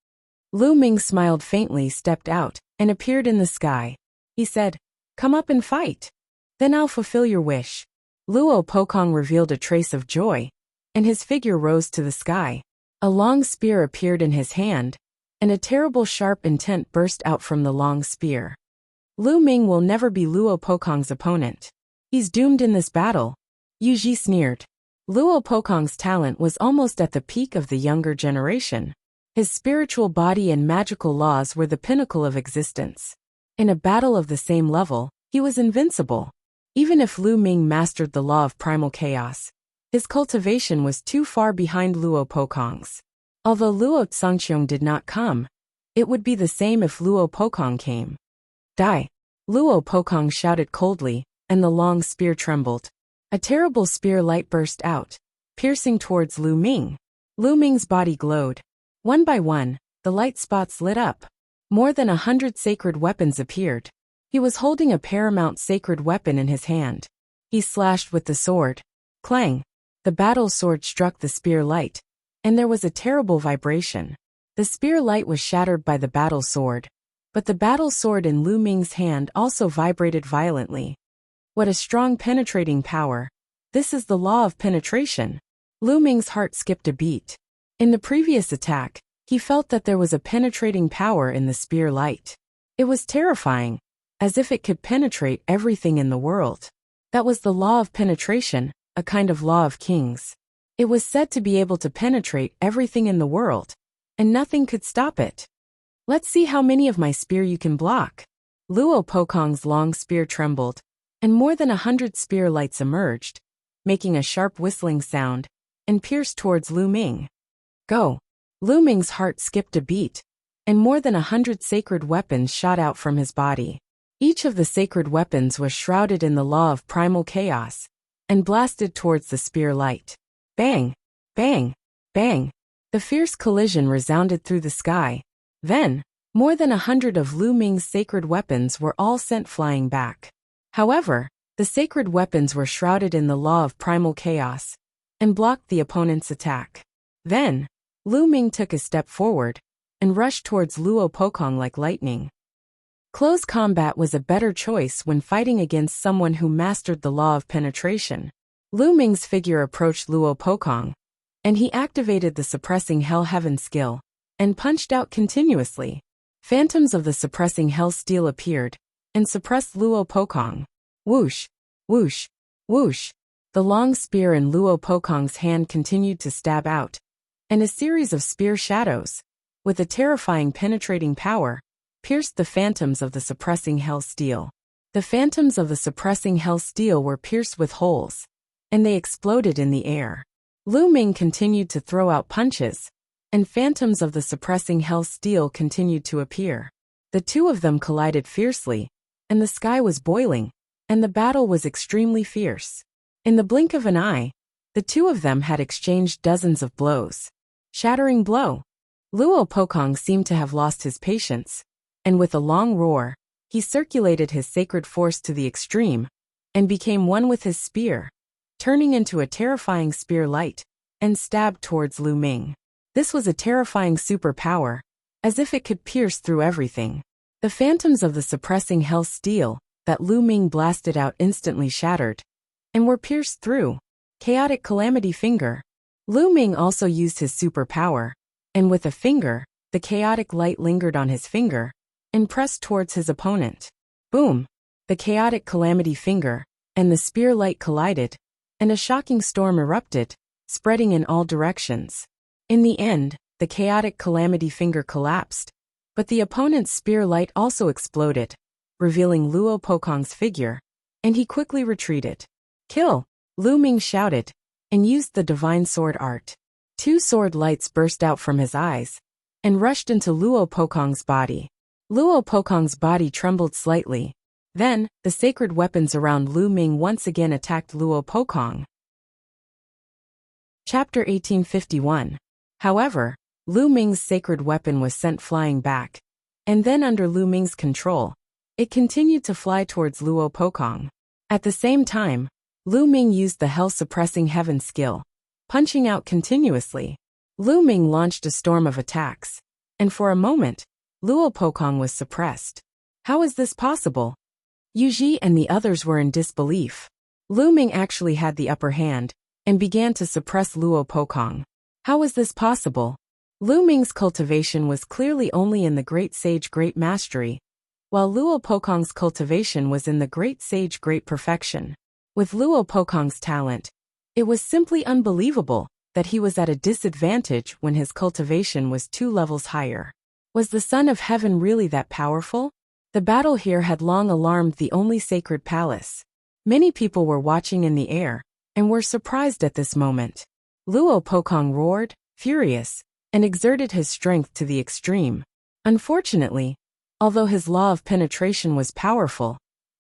Lu Ming smiled faintly, stepped out, and appeared in the sky. He said, "Come up and fight. Then I'll fulfill your wish." Luo Pokong revealed a trace of joy, and his figure rose to the sky. A long spear appeared in his hand, and a terrible sharp intent burst out from the long spear. "Lu Ming will never be Luo Pokong's opponent. He's doomed in this battle." Yu Ji sneered. Luo Pokong's talent was almost at the peak of the younger generation. His spiritual body and magical laws were the pinnacle of existence. In a battle of the same level, he was invincible. Even if Lu Ming mastered the law of primal chaos, his cultivation was too far behind Luo Pokong's. Although Luo Tsangqiong did not come, it would be the same if Luo Pokong came. "Die!" Luo Pokong shouted coldly, and the long spear trembled. A terrible spear light burst out, piercing towards Lu Ming. Lu Ming's body glowed. One by one, the light spots lit up. More than 100 sacred weapons appeared. He was holding a paramount sacred weapon in his hand. He slashed with the sword. Clang! The battle sword struck the spear light, and there was a terrible vibration. The spear light was shattered by the battle sword, but the battle sword in Lu Ming's hand also vibrated violently. What a strong penetrating power. This is the law of penetration. Lu Ming's heart skipped a beat. In the previous attack, he felt that there was a penetrating power in the spear light. It was terrifying, as if it could penetrate everything in the world. That was the law of penetration, a kind of law of kings. It was said to be able to penetrate everything in the world, and nothing could stop it. "Let's see how many of my spear you can block." Luo Pokong's long spear trembled, and more than 100 spear lights emerged, making a sharp whistling sound, and pierced towards Lu Ming. "Go!" Lu Ming's heart skipped a beat, and more than 100 sacred weapons shot out from his body. Each of the sacred weapons was shrouded in the law of primal chaos, and blasted towards the spear light. Bang! Bang! Bang! The fierce collision resounded through the sky. Then, more than 100 of Lu Ming's sacred weapons were all sent flying back. However, the sacred weapons were shrouded in the law of primal chaos, and blocked the opponent's attack. Then, Lu Ming took a step forward, and rushed towards Luo Pokong like lightning. Close combat was a better choice when fighting against someone who mastered the law of penetration. Lu Ming's figure approached Luo Pokong, and he activated the suppressing Hell Heaven skill, and punched out continuously. Phantoms of the suppressing Hell Steel appeared, and suppressed Luo Pokong. Whoosh, whoosh, whoosh. The long spear in Luo Pokong's hand continued to stab out, and a series of spear shadows, with a terrifying penetrating power, pierced the phantoms of the suppressing Hell Steel. The phantoms of the suppressing Hell Steel were pierced with holes, and they exploded in the air. Lu Ming continued to throw out punches, and phantoms of the suppressing Hell Steel continued to appear. The two of them collided fiercely, and the sky was boiling, and the battle was extremely fierce. In the blink of an eye, the two of them had exchanged dozens of blows. Shattering blow. Luo Pokong seemed to have lost his patience, and with a long roar, he circulated his sacred force to the extreme, and became one with his spear, turning into a terrifying spear light, and stabbed towards Lu Ming. This was a terrifying superpower, as if it could pierce through everything. The phantoms of the suppressing Hell Steel that Lu Ming blasted out instantly shattered, and were pierced through. Chaotic Calamity Finger. Lu Ming also used his superpower, and with a finger, the chaotic light lingered on his finger, and pressed towards his opponent. Boom! The Chaotic Calamity Finger and the spear light collided, and a shocking storm erupted, spreading in all directions. In the end, the Chaotic Calamity Finger collapsed, but the opponent's spear light also exploded, revealing Luo Pokong's figure, and he quickly retreated. Kill! Lu Ming shouted, and used the divine sword art. Two sword lights burst out from his eyes, and rushed into Luo Pokong's body. Luo Pokong's body trembled slightly. Then, the sacred weapons around Lu Ming once again attacked Luo Pokong. Chapter 1851. However, Lu Ming's sacred weapon was sent flying back, and then under Lu Ming's control, it continued to fly towards Luo Pokong. At the same time, Lu Ming used the Hell-Suppressing Heaven skill, punching out continuously. Lu Ming launched a storm of attacks, and for a moment, Luo Pokong was suppressed. How is this possible? Yu Ji and the others were in disbelief. Lu Ming actually had the upper hand, and began to suppress Luo Pokong. How was this possible? Lu Ming's cultivation was clearly only in the Great Sage Great Mastery, while Luo Pokong's cultivation was in the Great Sage Great Perfection. With Luo Pokong's talent, it was simply unbelievable that he was at a disadvantage when his cultivation was 2 levels higher. Was the Son of Heaven really that powerful? The battle here had long alarmed the only sacred palace. Many people were watching in the air, and were surprised at this moment. Luo Pokong roared, furious, and exerted his strength to the extreme. Unfortunately, although his law of penetration was powerful,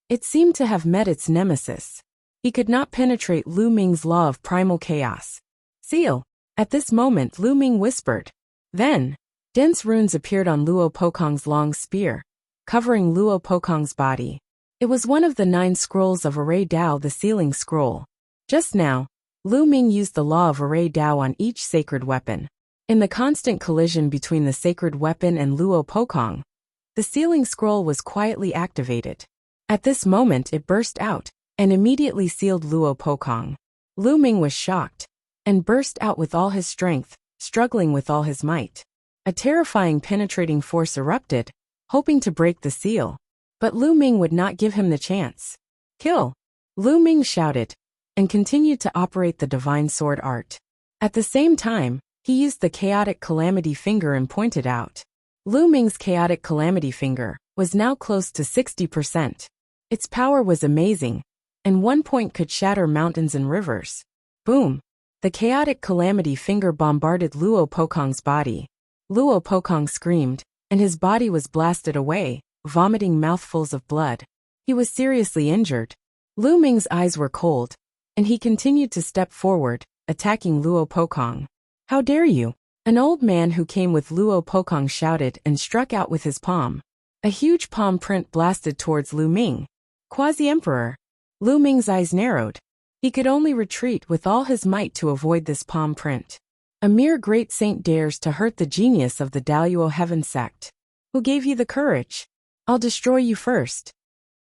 it seemed to have met its nemesis. He could not penetrate Lu Ming's law of primal chaos. Seal! At this moment Lu Ming whispered. Then, dense runes appeared on Luo Pokong's long spear, covering Luo Pokong's body. It was one of the 9 scrolls of Array Dao, the Sealing Scroll. Just now, Lu Ming used the law of Array Dao on each sacred weapon. In the constant collision between the sacred weapon and Luo Pokong, the Sealing Scroll was quietly activated. At this moment it burst out, and immediately sealed Luo Pokong. Lu Ming was shocked, and burst out with all his strength, struggling with all his might. A terrifying penetrating force erupted, hoping to break the seal. But Lu Ming would not give him the chance. Kill! Lu Ming shouted, and continued to operate the divine sword art. At the same time, he used the Chaotic Calamity Finger and pointed out. Lu Ming's Chaotic Calamity Finger was now close to 60%. Its power was amazing, and one point could shatter mountains and rivers. Boom! The Chaotic Calamity Finger bombarded Luo Pokong's body. Luo Pokong screamed, and his body was blasted away, vomiting mouthfuls of blood. He was seriously injured. Lu Ming's eyes were cold, and he continued to step forward, attacking Luo Pokong. How dare you! An old man who came with Luo Pokong shouted and struck out with his palm. A huge palm print blasted towards Lu Ming. Quasi-Emperor! Lu Ming's eyes narrowed. He could only retreat with all his might to avoid this palm print. A mere great saint dares to hurt the genius of the Daluo Heaven sect. Who gave you the courage? I'll destroy you first.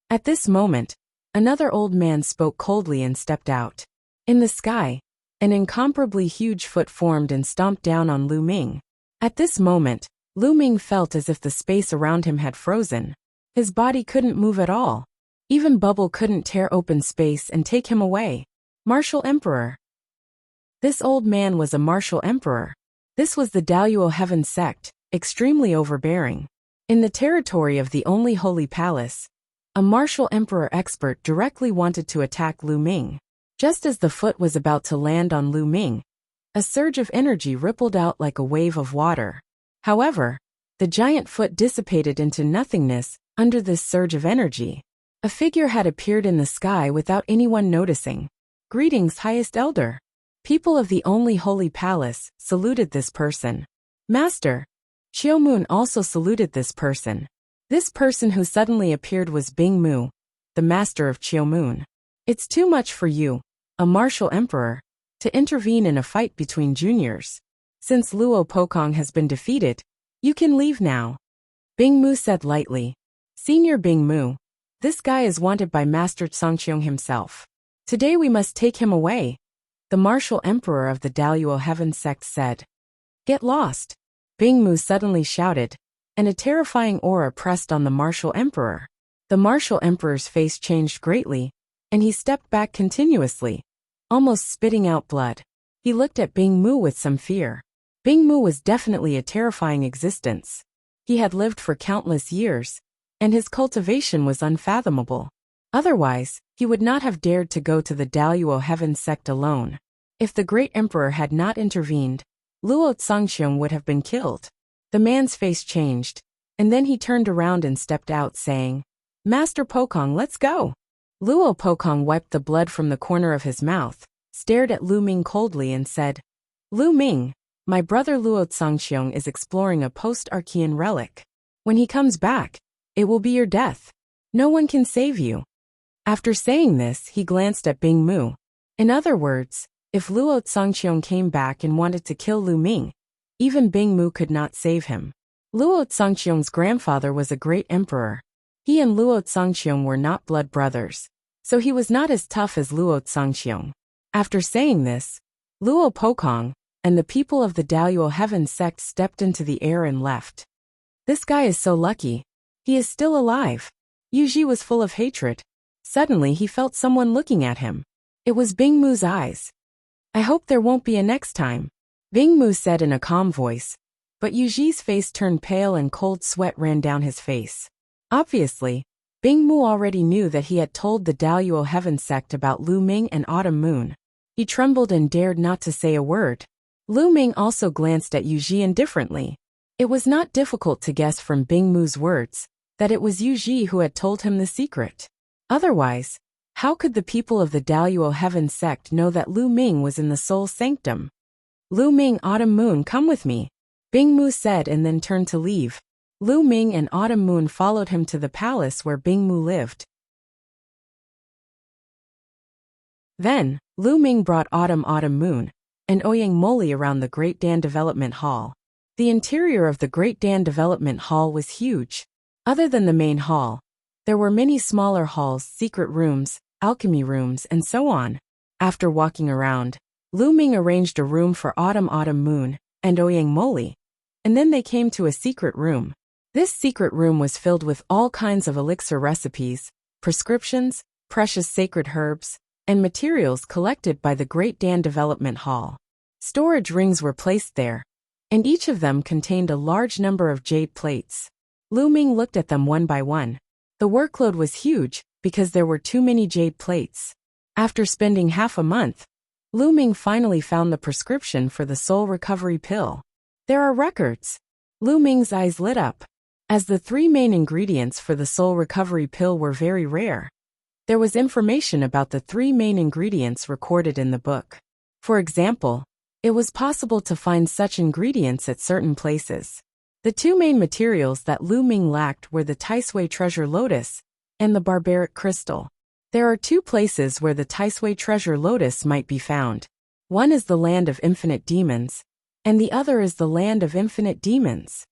At this moment, another old man spoke coldly and stepped out. In the sky, an incomparably huge foot formed and stomped down on Lu Ming. At this moment, Lu Ming felt as if the space around him had frozen. His body couldn't move at all. Even bubble couldn't tear open space and take him away. Martial Emperor. This old man was a martial emperor. This was the Daluo Heaven sect, extremely overbearing. In the territory of the only holy palace, a martial emperor expert directly wanted to attack Lu Ming. Just as the foot was about to land on Lu Ming, a surge of energy rippled out like a wave of water. However, the giant foot dissipated into nothingness under this surge of energy. A figure had appeared in the sky without anyone noticing. Greetings, highest elder. People of the only holy palace saluted this person. Master. Qiumun also saluted this person. This person who suddenly appeared was Bing Mu, the master of Qiumun. It's too much for you, a martial emperor, to intervene in a fight between juniors. Since Luo Pokong has been defeated, you can leave now. Bing Mu said lightly. Senior Bing Mu, this guy is wanted by Master Tsangqiong himself. Today we must take him away. The martial emperor of the Daluo Heaven sect said. Get lost. Bing Mu suddenly shouted, and a terrifying aura pressed on the martial emperor. The martial emperor's face changed greatly, and he stepped back continuously, almost spitting out blood. He looked at Bing Mu with some fear. Bing Mu was definitely a terrifying existence. He had lived for countless years, and his cultivation was unfathomable. Otherwise, he would not have dared to go to the Daluo Heaven sect alone. If the great emperor had not intervened, Luo Tsangqiong would have been killed. The man's face changed, and then he turned around and stepped out saying, Master Pokong, let's go. Luo Pokong wiped the blood from the corner of his mouth, stared at Lu Ming coldly and said, Lu Ming, my brother Luo Tsangqiong is exploring a post-Archean relic. When he comes back, it will be your death. No one can save you. After saying this, he glanced at Bing Mu. In other words, if Luo Tsangqiong came back and wanted to kill Lu Ming, even Bing Mu could not save him. Luo Tsangqiong's grandfather was a great emperor. He and Luo Tsangqiong were not blood brothers, so he was not as tough as Luo Tsangqiong. After saying this, Luo Pokong and the people of the Daluo Heaven sect stepped into the air and left. This guy is so lucky. He is still alive. Yuji was full of hatred. Suddenly he felt someone looking at him. It was Bing Mu's eyes. I hope there won't be a next time, Bing Mu said in a calm voice, but Yuji's face turned pale and cold sweat ran down his face. Obviously, Bing Mu already knew that he had told the Daluo Heaven sect about Lu Ming and Autumn Moon. He trembled and dared not to say a word. Lu Ming also glanced at Yuji indifferently. It was not difficult to guess from Bing Mu's words that it was Yuji who had told him the secret. Otherwise, how could the people of the Daluo Heaven sect know that Lu Ming was in the Soul Sanctum? Lu Ming, Autumn Moon, come with me, Bing Mu said and then turned to leave. Lu Ming and Autumn Moon followed him to the palace where Bing Mu lived. Then, Lu Ming brought Autumn Moon and Ouyang Moli around the Great Dan Development Hall. The interior of the Great Dan Development Hall was huge. Other than the main hall, there were many smaller halls, secret rooms, alchemy rooms, and so on. After walking around, Lu Ming arranged a room for Autumn Moon and Ouyang Moli, and then they came to a secret room. This secret room was filled with all kinds of elixir recipes, prescriptions, precious sacred herbs, and materials collected by the Great Dan Development Hall. Storage rings were placed there, and each of them contained a large number of jade plates. Lu Ming looked at them one by one. The workload was huge because there were too many jade plates. After spending half a month, Lu Ming finally found the prescription for the soul recovery pill. There are records. Lu Ming's eyes lit up. As the three main ingredients for the soul recovery pill were very rare, there was information about the three main ingredients recorded in the book. For example, it was possible to find such ingredients at certain places. The two main materials that Lu Ming lacked were the Taisui treasure lotus and the barbaric crystal. There are two places where the Taisui treasure lotus might be found. One is the land of infinite demons, and the other is the land of infinite demons.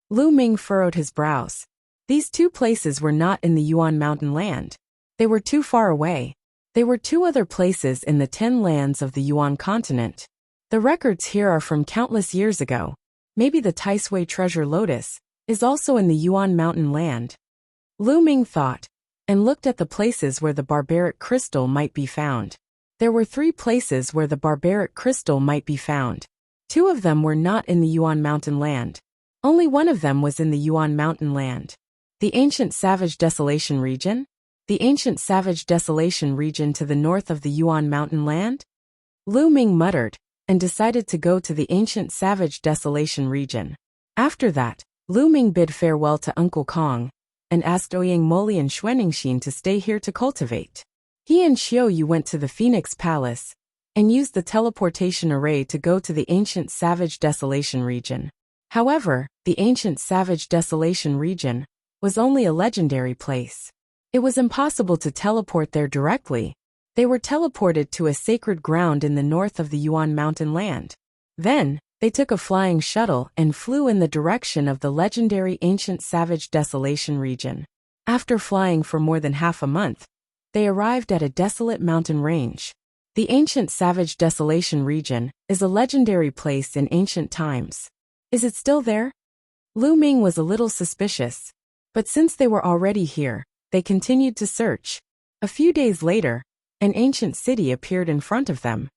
Lu Ming furrowed his brows. These two places were not in the Yuan Mountain land. They were too far away. They were two other places in the 10 lands of the Yuan continent. The records here are from countless years ago. Maybe the Taisui treasure lotus is also in the Yuan Mountain land. Lu Ming thought, and looked at the places where the barbaric crystal might be found. There were 3 places where the barbaric crystal might be found. 2 of them were not in the Yuan Mountain land. Only one of them was in the Yuan Mountain land. The ancient Savage Desolation region? The ancient Savage Desolation region to the north of the Yuan Mountain land? Lu Ming muttered, and decided to go to the ancient Savage Desolation region. After that, Lu Ming bid farewell to Uncle Kong, and asked Ouyang Moli and Xuanningsin to stay here to cultivate. He and Xiao Yu went to the Phoenix Palace, and used the teleportation array to go to the ancient Savage Desolation region. However, the ancient Savage Desolation region was only a legendary place. It was impossible to teleport there directly. They were teleported to a sacred ground in the north of the Yuan Mountain land. Then, they took a flying shuttle and flew in the direction of the legendary ancient Savage Desolation region. After flying for more than half a month, they arrived at a desolate mountain range. The ancient Savage Desolation region is a legendary place in ancient times. Is it still there? Lu Ming was a little suspicious. But since they were already here, they continued to search. A few days later, an ancient city appeared in front of them.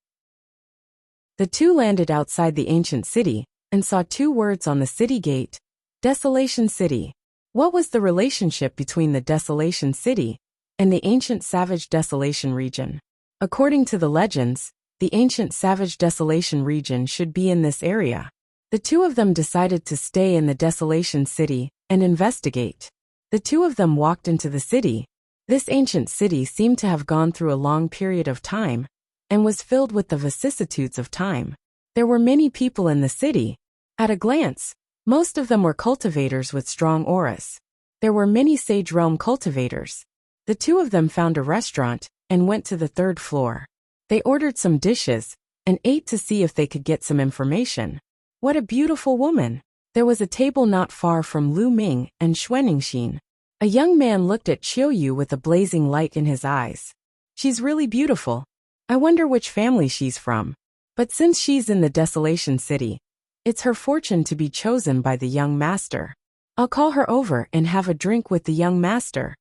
The two landed outside the ancient city, and saw 2 words on the city gate: Desolation City. What was the relationship between the Desolation City and the ancient Savage Desolation region? According to the legends, the ancient Savage Desolation region should be in this area. The 2 of them decided to stay in the Desolation City and investigate. The 2 of them walked into the city. This ancient city seemed to have gone through a long period of time, and was filled with the vicissitudes of time. There were many people in the city. At a glance, most of them were cultivators with strong auras. There were many Sage Realm cultivators. The 2 of them found a restaurant, and went to the 3rd floor. They ordered some dishes, and ate to see if they could get some information. What a beautiful woman! There was a table not far from Lu Ming and Xuanningsin. A young man looked at Qiu Yu with a blazing light in his eyes. She's really beautiful. I wonder which family she's from. But since she's in the Desolation City, it's her fortune to be chosen by the young master. I'll call her over and have a drink with the young master.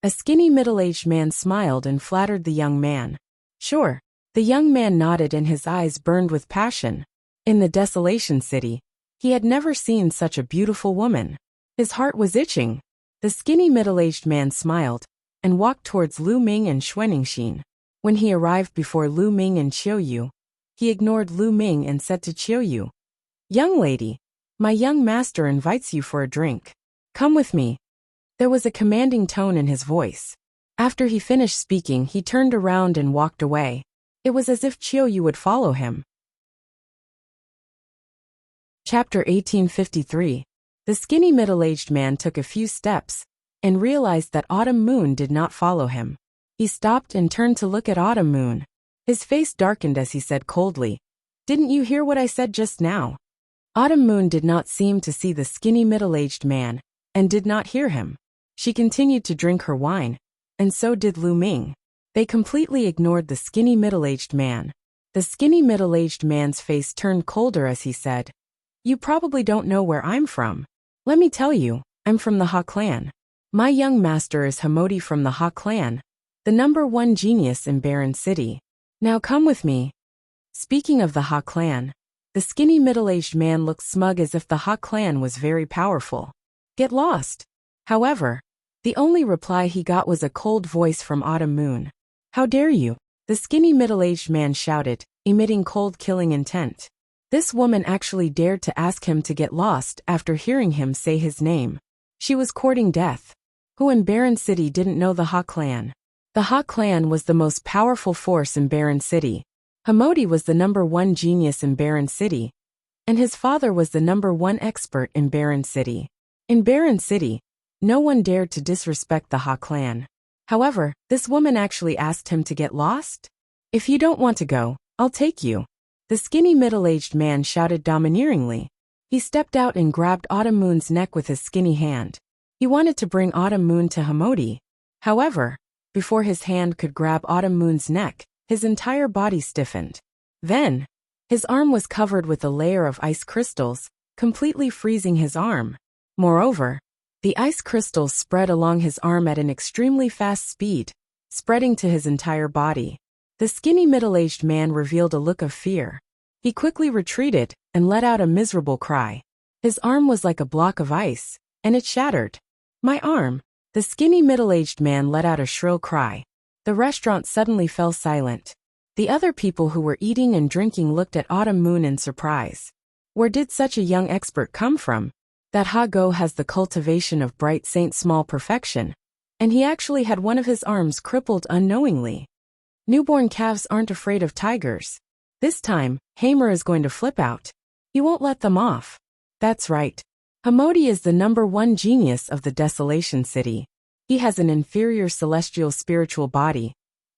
A skinny middle-aged man smiled and flattered the young man. Sure. The young man nodded and his eyes burned with passion. In the Desolation City, he had never seen such a beautiful woman. His heart was itching. The skinny middle-aged man smiled, and walked towards Lu Ming and Xuanningsin. When he arrived before Lu Ming and Qiu Yu, he ignored Lu Ming and said to Qiu Yu, "Young lady, my young master invites you for a drink. Come with me." There was a commanding tone in his voice. After he finished speaking, he turned around and walked away. It was as if Qiu Yu would follow him. Chapter 1853. The skinny middle-aged man took a few steps, and realized that Autumn Moon did not follow him. He stopped and turned to look at Autumn Moon. His face darkened as he said coldly, "Didn't you hear what I said just now?" Autumn Moon did not seem to see the skinny middle-aged man, and did not hear him. She continued to drink her wine, and so did Lu Ming. They completely ignored the skinny middle-aged man. The skinny middle-aged man's face turned colder as he said, "You probably don't know where I'm from. Let me tell you, I'm from the Ha clan. My young master is Hamodi from the Ha clan, the #1 genius in Barren City. Now come with me." Speaking of the Ha clan, the skinny middle-aged man looked smug as if the Ha clan was very powerful. "Get lost." However, the only reply he got was a cold voice from Autumn Moon. "How dare you?" the skinny middle-aged man shouted, emitting cold killing intent. This woman actually dared to ask him to get lost after hearing him say his name. She was courting death. Who in Barren City didn't know the Ha clan? The Ha clan was the most powerful force in Barren City. Hamodi was the #1 genius in Barren City, and his father was the #1 expert in Barren City. In Barren City, no one dared to disrespect the Ha clan. However, this woman actually asked him to get lost? "If you don't want to go, I'll take you." The skinny middle-aged man shouted domineeringly. He stepped out and grabbed Autumn Moon's neck with his skinny hand. He wanted to bring Autumn Moon to Hamodi. However, before his hand could grab Autumn Moon's neck, his entire body stiffened. Then, his arm was covered with a layer of ice crystals, completely freezing his arm. Moreover, the ice crystals spread along his arm at an extremely fast speed, spreading to his entire body. The skinny middle-aged man revealed a look of fear. He quickly retreated and let out a miserable cry. His arm was like a block of ice, and it shattered. My arm! The skinny middle-aged man let out a shrill cry. The restaurant suddenly fell silent. The other people who were eating and drinking looked at Autumn Moon in surprise. Where did such a young expert come from? That Ha-Go has the cultivation of bright Saint Small perfection, and he actually had one of his arms crippled unknowingly. Newborn calves aren't afraid of tigers. This time, Hamer is going to flip out. He won't let them off. That's right. Hamodi is the #1 genius of the Desolation City. He has an inferior celestial spiritual body,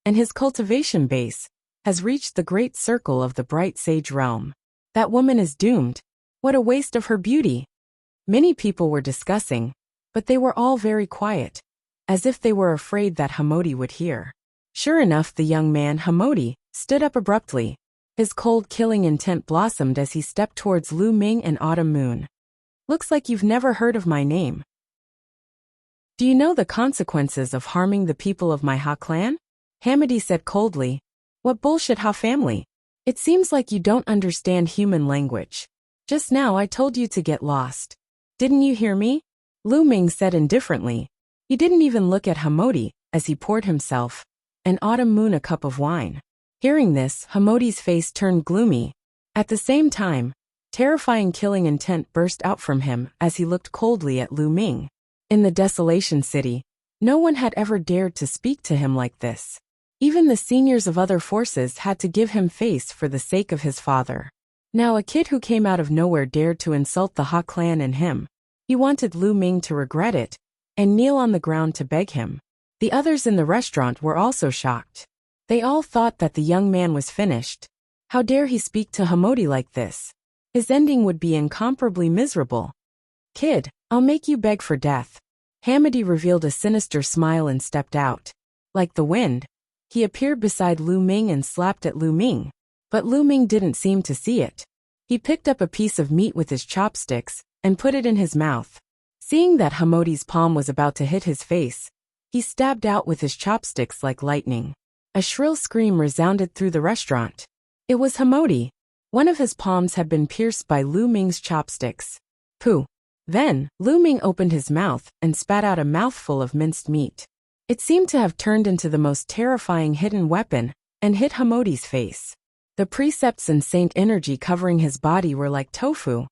and his cultivation base has reached the great circle of the bright sage realm. That woman is doomed. What a waste of her beauty. Many people were discussing, but they were all very quiet, as if they were afraid that Hamodi would hear. Sure enough, the young man, Hamodi, stood up abruptly. His cold killing intent blossomed as he stepped towards Lu Ming and Autumn Moon. Looks like you've never heard of my name. Do you know the consequences of harming the people of my Ha clan? Hamodi said coldly. What bullshit, Ha family? It seems like you don't understand human language. Just now I told you to get lost. Didn't you hear me? Lu Ming said indifferently. He didn't even look at Hamodi as he poured himself and Autumn Moon a cup of wine. Hearing this, Hamodi's face turned gloomy. At the same time, terrifying killing intent burst out from him as he looked coldly at Lu Ming. In the Desolation City, no one had ever dared to speak to him like this. Even the seniors of other forces had to give him face for the sake of his father. Now a kid who came out of nowhere dared to insult the Ha clan and him. He wanted Lu Ming to regret it and kneel on the ground to beg him. The others in the restaurant were also shocked. They all thought that the young man was finished. How dare he speak to Hamodi like this? His ending would be incomparably miserable. Kid, I'll make you beg for death. Hamodi revealed a sinister smile and stepped out. Like the wind, he appeared beside Lu Ming and slapped at Lu Ming. But Lu Ming didn't seem to see it. He picked up a piece of meat with his chopsticks and put it in his mouth. Seeing that Hamodi's palm was about to hit his face, he stabbed out with his chopsticks like lightning. A shrill scream resounded through the restaurant. It was Hamodi. One of his palms had been pierced by Lu Ming's chopsticks. Pooh. Then, Lu Ming opened his mouth and spat out a mouthful of minced meat. It seemed to have turned into the most terrifying hidden weapon and hit Hamodi's face. The precepts and saint energy covering his body were like tofu,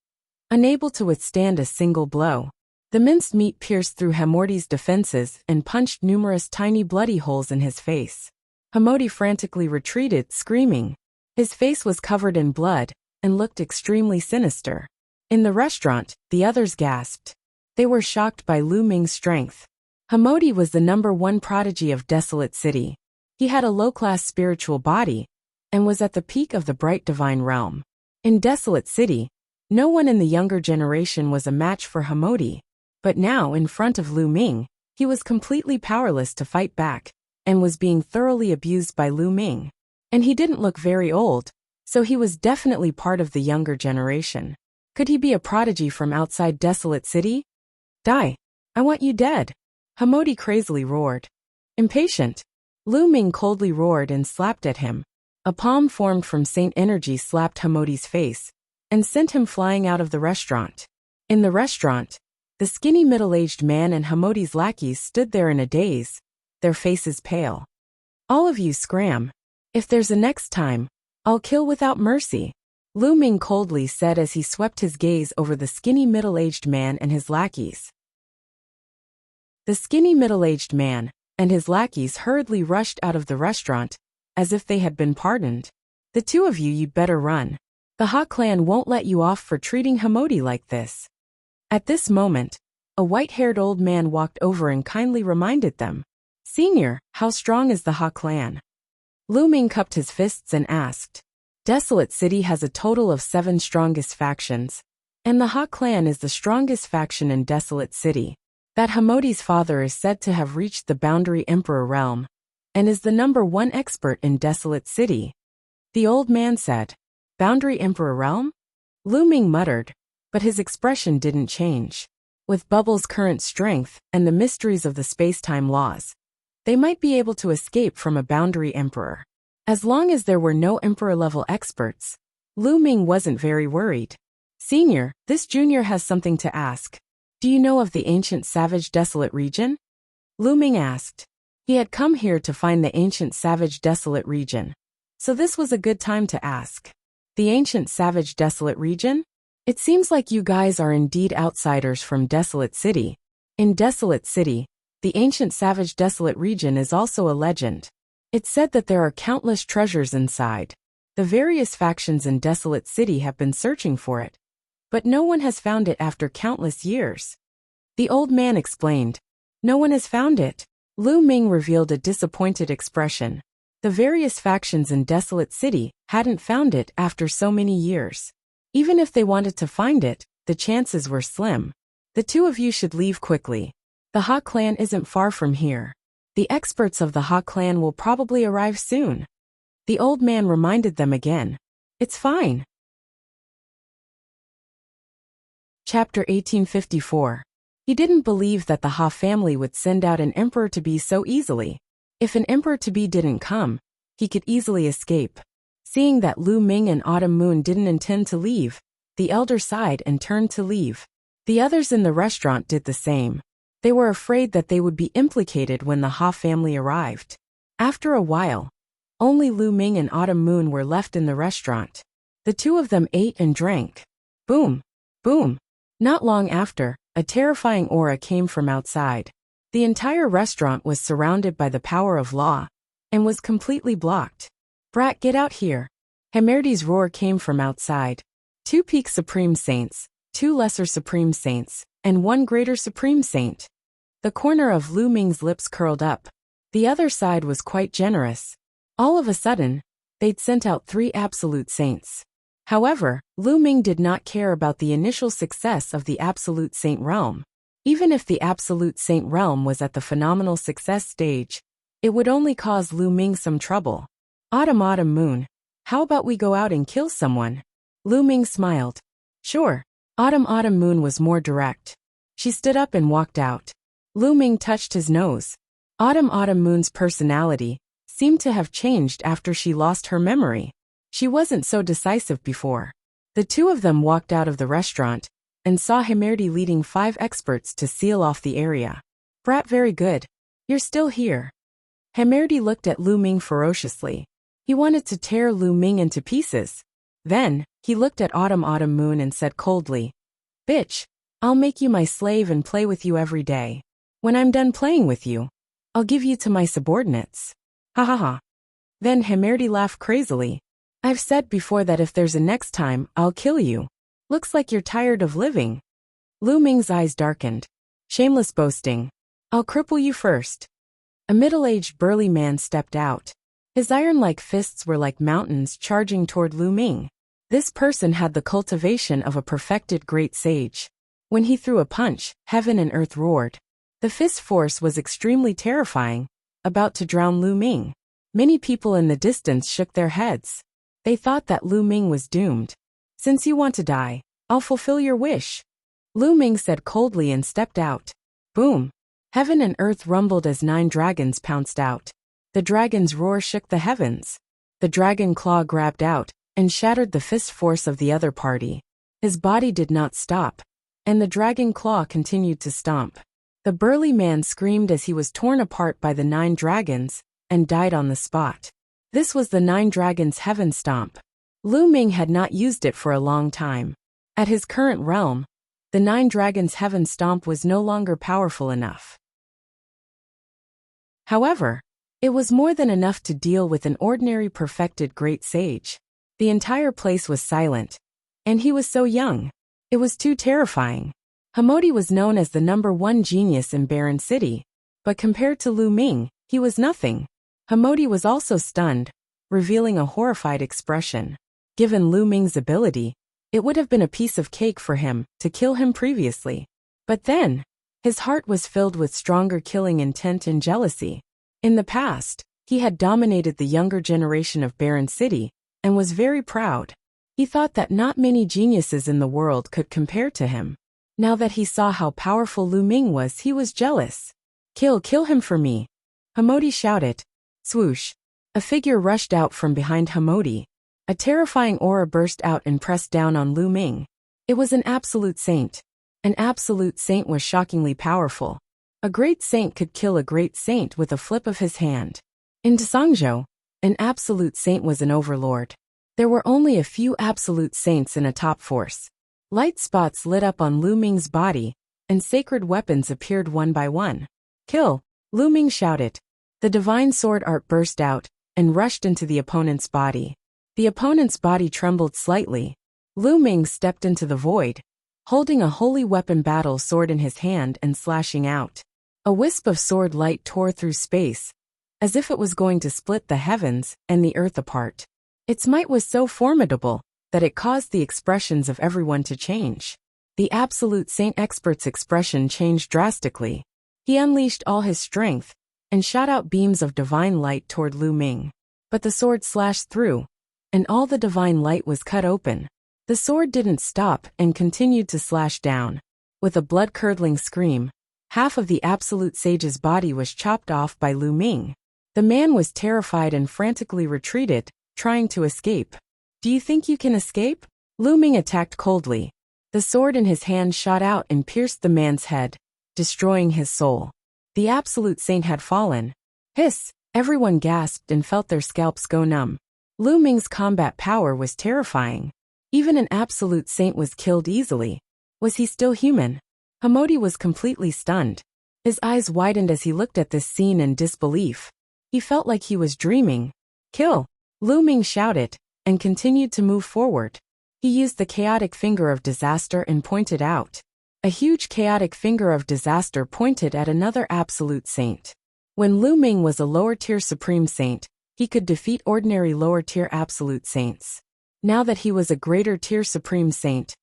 unable to withstand a single blow. The minced meat pierced through Hamodi's defenses and punched numerous tiny bloody holes in his face. Hamodi frantically retreated, screaming. His face was covered in blood and looked extremely sinister. In the restaurant, the others gasped. They were shocked by Lu Ming's strength. Hamodi was the #1 prodigy of Desolate City. He had a low-class spiritual body and was at the peak of the bright divine realm. In Desolate City, no one in the younger generation was a match for Hamodi. But now, in front of Lu Ming, he was completely powerless to fight back and was being thoroughly abused by Lu Ming. And he didn't look very old, so he was definitely part of the younger generation. Could he be a prodigy from outside Desolate City? Die! I want you dead! Hamodi crazily roared. Impatient, Lu Ming coldly roared and slapped at him. A palm formed from saint energy slapped Hamodi's face and sent him flying out of the restaurant. In the restaurant, the skinny middle-aged man and Hamodi's lackeys stood there in a daze, their faces pale. All of you scram. If there's a next time, I'll kill without mercy, Lu Ming coldly said as he swept his gaze over the skinny middle-aged man and his lackeys. The skinny middle-aged man and his lackeys hurriedly rushed out of the restaurant, as if they had been pardoned. The two of you, you'd better run. The Ha clan won't let you off for treating Hamodi like this. At this moment, a white-haired old man walked over and kindly reminded them. Senior, how strong is the Ha clan? Lu Ming cupped his fists and asked. Desolate City has a total of 7 strongest factions, and the Ha clan is the strongest faction in Desolate City. That Hamodi's father is said to have reached the Boundary Emperor realm, and is the #1 expert in Desolate City. The old man said, Boundary Emperor realm? Lu Ming muttered, but his expression didn't change. With Bubble's current strength and the mysteries of the space-time laws, they might be able to escape from a Boundary Emperor. As long as there were no Emperor-level experts, Lu Ming wasn't very worried. Senior, this junior has something to ask. Do you know of the ancient savage desolate region? Lu Ming asked. He had come here to find the ancient savage desolate region, so this was a good time to ask. The ancient savage desolate region? It seems like you guys are indeed outsiders from Desolate City. In Desolate City, the ancient savage desolate region is also a legend. It's said that there are countless treasures inside. The various factions in Desolate City have been searching for it, but no one has found it after countless years. The old man explained. No one has found it. Lu Ming revealed a disappointed expression. The various factions in Desolate City hadn't found it after so many years. Even if they wanted to find it, the chances were slim. The two of you should leave quickly. The Ha clan isn't far from here. The experts of the Ha clan will probably arrive soon. The old man reminded them again. It's fine. Chapter 1854. He didn't believe that the Ha family would send out an emperor-to-be so easily. If an emperor-to-be didn't come, he could easily escape. Seeing that Lu Ming and Autumn Moon didn't intend to leave, the elder sighed and turned to leave. The others in the restaurant did the same. They were afraid that they would be implicated when the Ha family arrived. After a while, only Lu Ming and Autumn Moon were left in the restaurant. The two of them ate and drank. Boom! Boom! Not long after, a terrifying aura came from outside. The entire restaurant was surrounded by the power of law, and was completely blocked. Brat, get out here! Hamerdi's roar came from outside. 2 peak Supreme Saints, 2 lesser Supreme Saints, and 1 greater Supreme Saint. The corner of Lu Ming's lips curled up. The other side was quite generous. All of a sudden, they'd sent out 3 Absolute Saints. However, Lu Ming did not care about the initial success of the Absolute Saint realm. Even if the Absolute Saint realm was at the phenomenal success stage, it would only cause Lu Ming some trouble. Autumn Moon, how about we go out and kill someone? Lu Ming smiled. Sure. Autumn Moon was more direct. She stood up and walked out. Lu Ming touched his nose. Autumn Moon's personality seemed to have changed after she lost her memory. She wasn't so decisive before. The two of them walked out of the restaurant and saw Hamerdi leading 5 experts to seal off the area. Brat, very good. You're still here. Hamerdi looked at Lu Ming ferociously. He wanted to tear Lu Ming into pieces. Then, he looked at Autumn Moon and said coldly, Bitch, I'll make you my slave and play with you every day. When I'm done playing with you, I'll give you to my subordinates. Ha ha ha. Then Hamerdi laughed crazily. I've said before that if there's a next time, I'll kill you. Looks like you're tired of living. Lu Ming's eyes darkened. Shameless boasting. I'll cripple you first. A middle-aged burly man stepped out. His iron-like fists were like mountains charging toward Lu Ming. This person had the cultivation of a perfected great sage. When he threw a punch, heaven and earth roared. The fist force was extremely terrifying, about to drown Lu Ming. Many people in the distance shook their heads. They thought that Lu Ming was doomed. Since you want to die, I'll fulfill your wish. Lu Ming said coldly and stepped out. Boom! Heaven and earth rumbled as 9 dragons pounced out. The dragon's roar shook the heavens. The dragon claw grabbed out and shattered the fist force of the other party. His body did not stop, and the dragon claw continued to stomp. The burly man screamed as he was torn apart by the 9 dragons and died on the spot. This was the 9 dragons' heaven stomp. Lu Ming had not used it for a long time. At his current realm, the 9 dragons' heaven stomp was no longer powerful enough. However, it was more than enough to deal with an ordinary perfected great sage. The entire place was silent. And he was so young. It was too terrifying. Hamodi was known as the #1 genius in Barren City, but compared to Lu Ming, he was nothing. Hamodi was also stunned, revealing a horrified expression. Given Lu Ming's ability, it would have been a piece of cake for him to kill him previously. But then, his heart was filled with stronger killing intent and jealousy. In the past, he had dominated the younger generation of Barren City and was very proud. He thought that not many geniuses in the world could compare to him. Now that he saw how powerful Lu Ming was, he was jealous. Kill him for me. Hamodi shouted. Swoosh. A figure rushed out from behind Hamodi. A terrifying aura burst out and pressed down on Lu Ming. It was an absolute saint. An absolute saint was shockingly powerful. A great saint could kill a great saint with a flip of his hand. In Sangzhou, an absolute saint was an overlord. There were only a few absolute saints in a top force. Light spots lit up on Lu Ming's body, and sacred weapons appeared one by one. Kill! Lu Ming shouted. The divine sword art burst out and rushed into the opponent's body. The opponent's body trembled slightly. Lu Ming stepped into the void, holding a holy weapon battle sword in his hand and slashing out. A wisp of sword light tore through space, as if it was going to split the heavens and the earth apart. Its might was so formidable that it caused the expressions of everyone to change. The absolute saint expert's expression changed drastically. He unleashed all his strength and shot out beams of divine light toward Lu Ming. But the sword slashed through, and all the divine light was cut open. The sword didn't stop and continued to slash down. With a blood-curdling scream, half of the absolute sage's body was chopped off by Lu Ming. The man was terrified and frantically retreated, trying to escape. Do you think you can escape? Lu Ming attacked coldly. The sword in his hand shot out and pierced the man's head, destroying his soul. The absolute saint had fallen. Hiss! Everyone gasped and felt their scalps go numb. Lu Ming's combat power was terrifying. Even an absolute saint was killed easily. Was he still human? Hamodi was completely stunned. His eyes widened as he looked at this scene in disbelief. He felt like he was dreaming. Kill! Lu Ming shouted, and continued to move forward. He used the chaotic finger of disaster and pointed out. A huge chaotic finger of disaster pointed at another absolute saint. When Lu Ming was a lower-tier supreme saint, he could defeat ordinary lower-tier absolute saints. Now that he was a greater-tier supreme saint,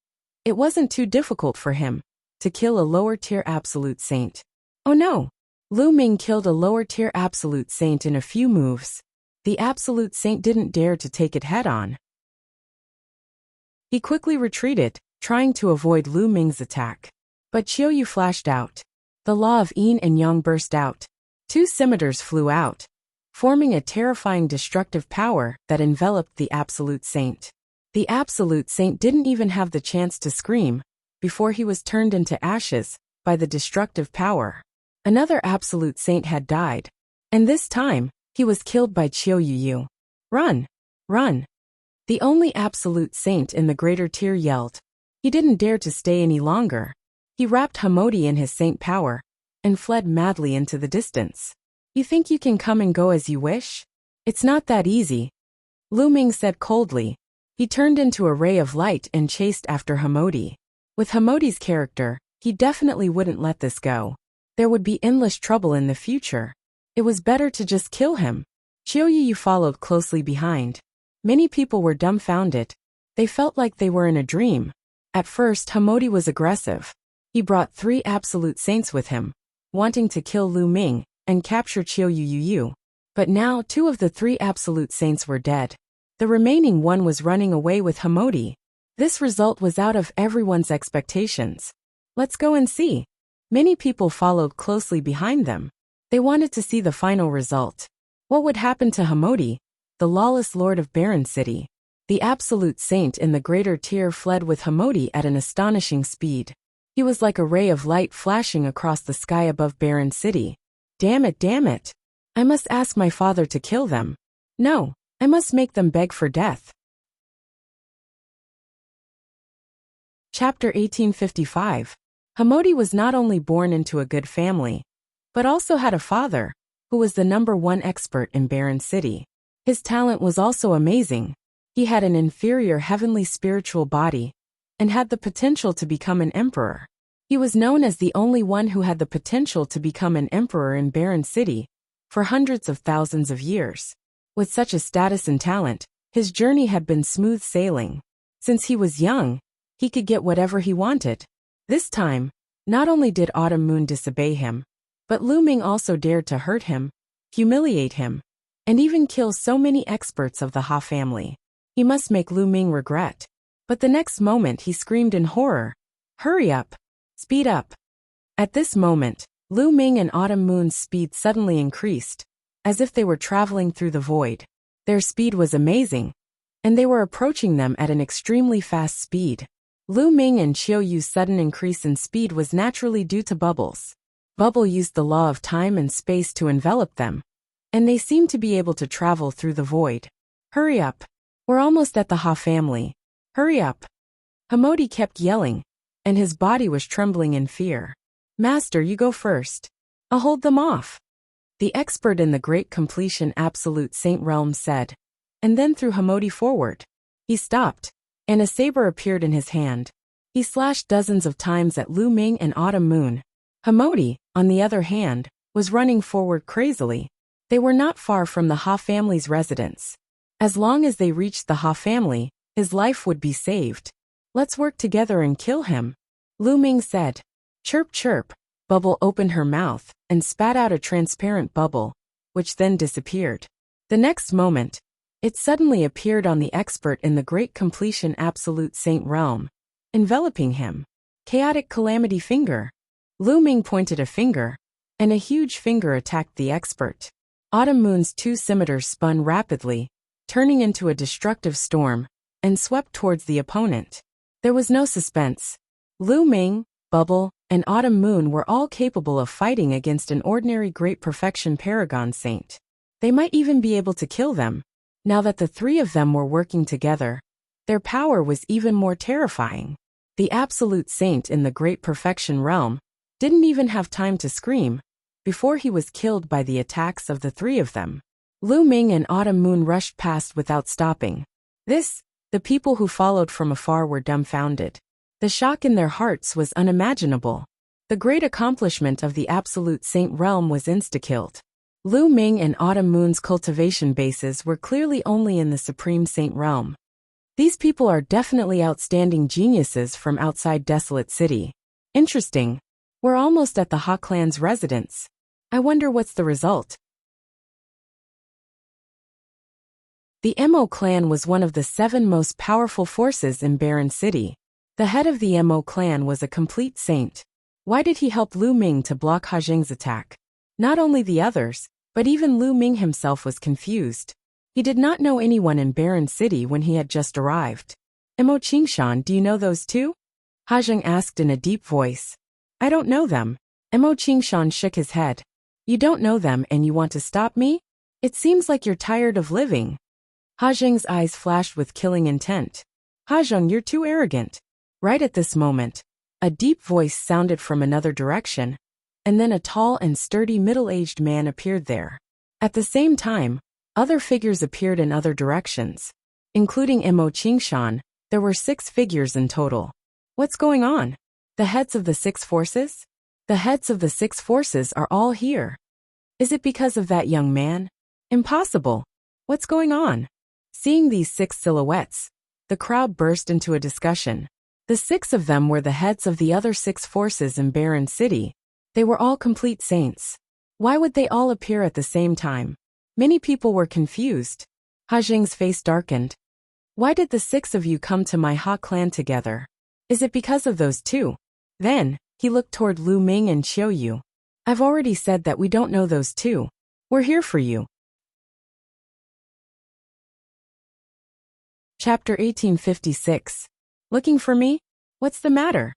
it wasn't too difficult for him to kill a lower-tier absolute saint. Oh no! Lu Ming killed a lower-tier absolute saint in a few moves. The absolute saint didn't dare to take it head-on. He quickly retreated, trying to avoid Lu Ming's attack. But Qiuyu flashed out. The law of yin and yang burst out. Two scimitars flew out, forming a terrifying destructive power that enveloped the absolute saint. The absolute saint didn't even have the chance to scream before he was turned into ashes by the destructive power. Another absolute saint had died, and this time, he was killed by Qiuyu. Run! Run! The only absolute saint in the greater tier yelled. He didn't dare to stay any longer. He wrapped Hamodi in his saint power and fled madly into the distance. You think you can come and go as you wish? It's not that easy, Lu Ming said coldly. He turned into a ray of light and chased after Hamodi. With Hamodi's character, he definitely wouldn't let this go. There would be endless trouble in the future. It was better to just kill him. Qiuyu followed closely behind. Many people were dumbfounded. They felt like they were in a dream. At first, Hamodi was aggressive. He brought 3 absolute saints with him, wanting to kill Lu Ming and capture Qiuyu. But now 2 of the 3 absolute saints were dead. The remaining one was running away with Hamodi. This result was out of everyone's expectations. Let's go and see. Many people followed closely behind them. They wanted to see the final result. What would happen to Hamodi, the lawless lord of Barren City? The absolute saint in the greater tier fled with Hamodi at an astonishing speed. He was like a ray of light flashing across the sky above Barren City. Damn it. I must ask my father to kill them. No, I must make them beg for death. Chapter 1855. Hamodi was not only born into a good family, but also had a father, who was the #1 expert in Barren City. His talent was also amazing. He had an inferior heavenly spiritual body, and had the potential to become an emperor. He was known as the only one who had the potential to become an emperor in Barren City, for hundreds of thousands of years. With such a status and talent, His journey had been smooth sailing. Since he was young, he could get whatever he wanted. This time, not only did Autumn Moon disobey him, but Lu Ming also dared to hurt him, humiliate him, and even kill so many experts of the Ha family. He must make Lu Ming regret. But the next moment he screamed in horror. "Hurry up! Speed up!" At this moment, Lu Ming and Autumn Moon's speed suddenly increased, as if they were traveling through the void. Their speed was amazing, and they were approaching them at an extremely fast speed. Lu Ming and Qiu Yu's sudden increase in speed was naturally due to bubbles. Bubble used the law of time and space to envelop them, and they seemed to be able to travel through the void. "Hurry up! We're almost at the Ha family. Hurry up!" Hamodi kept yelling, and his body was trembling in fear. "Master, you go first. I'll hold them off," the expert in the Great Completion Absolute Saint realm said, and then threw Hamodi forward. He stopped, and a saber appeared in his hand. He slashed dozens of times at Lu Ming and Autumn Moon. Hamodi, on the other hand, was running forward crazily. They were not far from the Ha family's residence. As long as they reached the Ha family, his life would be saved. "Let's work together and kill him," Lu Ming said. Chirp chirp, Bubble opened her mouth and spat out a transparent bubble, which then disappeared. The next moment, it suddenly appeared on the expert in the Great Completion Absolute Saint realm, enveloping him. Chaotic Calamity Finger. Lu Ming pointed a finger, and a huge finger attacked the expert. Autumn Moon's two scimitars spun rapidly, turning into a destructive storm, and swept towards the opponent. There was no suspense. Lu Ming, Bubble, and Autumn Moon were all capable of fighting against an ordinary Great Perfection Paragon Saint. They might even be able to kill them. Now that the three of them were working together, their power was even more terrifying. The Absolute Saint in the Great Perfection realm didn't even have time to scream before he was killed by the attacks of the three of them. Lu Ming and Autumn Moon rushed past without stopping. The people who followed from afar were dumbfounded. The shock in their hearts was unimaginable. The great accomplishment of the Absolute Saint realm was insta-killed. Lu Ming and Autumn Moon's cultivation bases were clearly only in the Supreme Saint realm. These people are definitely outstanding geniuses from outside Desolate City. Interesting. We're almost at the Ha clan's residence. I wonder what's the result. The Mo clan was one of the 7 most powerful forces in Barren City. The head of the Mo clan was a complete saint. Why did he help Lu Ming to block Ha Jing's attack? Not only the others, but even Lu Ming himself was confused. He did not know anyone in Barren City when he had just arrived. Mo Qingshan, do you know those two? Ha Jing asked in a deep voice. I don't know them. Mo Qingshan shook his head. You don't know them and you want to stop me? It seems like you're tired of living. Ha Jing's eyes flashed with killing intent. Ha Jing, you're too arrogant. Right at this moment, a deep voice sounded from another direction, and then a tall and sturdy middle-aged man appeared there. At the same time, other figures appeared in other directions. Including Mo Qingshan, there were 6 figures in total. What's going on? The heads of the 6 forces? The heads of the 6 forces are all here. Is it because of that young man? Impossible. What's going on? Seeing these 6 silhouettes, the crowd burst into a discussion. The 6 of them were the heads of the other 6 forces in Barren City. They were all complete saints. Why would they all appear at the same time? Many people were confused. Ha Jing's face darkened. Why did the 6 of you come to my Ha clan together? Is it because of those 2? Then, he looked toward Lu Ming and Qiu Yu. I've already said that we don't know those 2. We're here for you. Chapter 1856. Looking for me? What's the matter?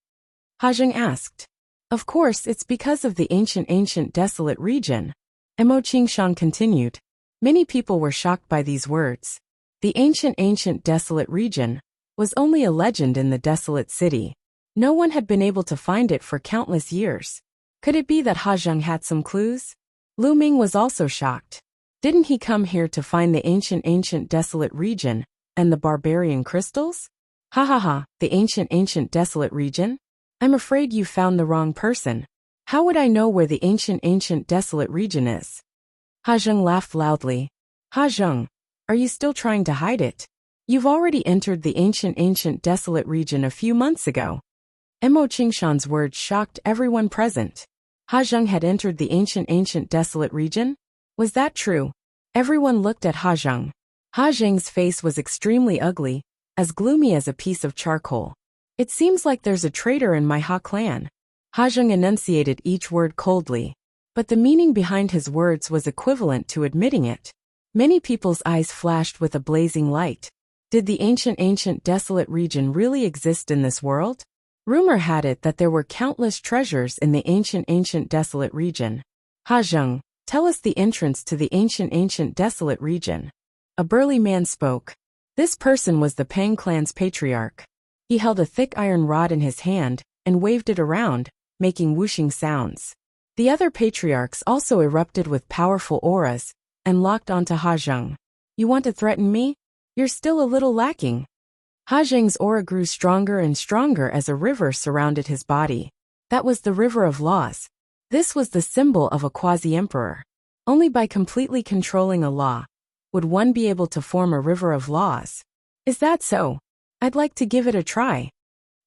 Ha Jing asked. Of course, it's because of the ancient desolate region. Mo Qingshan continued. Many people were shocked by these words. The ancient desolate region was only a legend in the desolate city. No one had been able to find it for countless years. Could it be that Ha Jing had some clues? Lu Ming was also shocked. Didn't he come here to find the ancient desolate region and the barbarian crystals? Ha ha ha, the ancient desolate region? I'm afraid you found the wrong person. How would I know where the ancient desolate region is? Ha Jing laughed loudly. Ha Jing, are Are you still trying to hide it? You've already entered the ancient desolate region a few months ago. Mo Qingshan's words shocked everyone present. Ha Zheng had entered the ancient desolate region? Was that true? Everyone looked at Ha Zheng. Ha Zheng's face was extremely ugly, as gloomy as a piece of charcoal. It seems like there's a traitor in my Ha clan. Ha Zheng enunciated each word coldly, but the meaning behind his words was equivalent to admitting it. Many people's eyes flashed with a blazing light. Did the ancient desolate region really exist in this world? Rumor had it that there were countless treasures in the ancient desolate region. Ha Zheng, tell us the entrance to the ancient desolate region. A burly man spoke. This person was the Pang clan's patriarch. He held a thick iron rod in his hand and waved it around, making whooshing sounds. The other patriarchs also erupted with powerful auras and locked onto Ha Zheng. You want to threaten me? You're still a little lacking. Ha Zheng's aura grew stronger and stronger as a river surrounded his body. That was the river of laws. This was the symbol of a quasi-emperor. Only by completely controlling a law would one be able to form a river of laws. Is that so? I'd like to give it a try.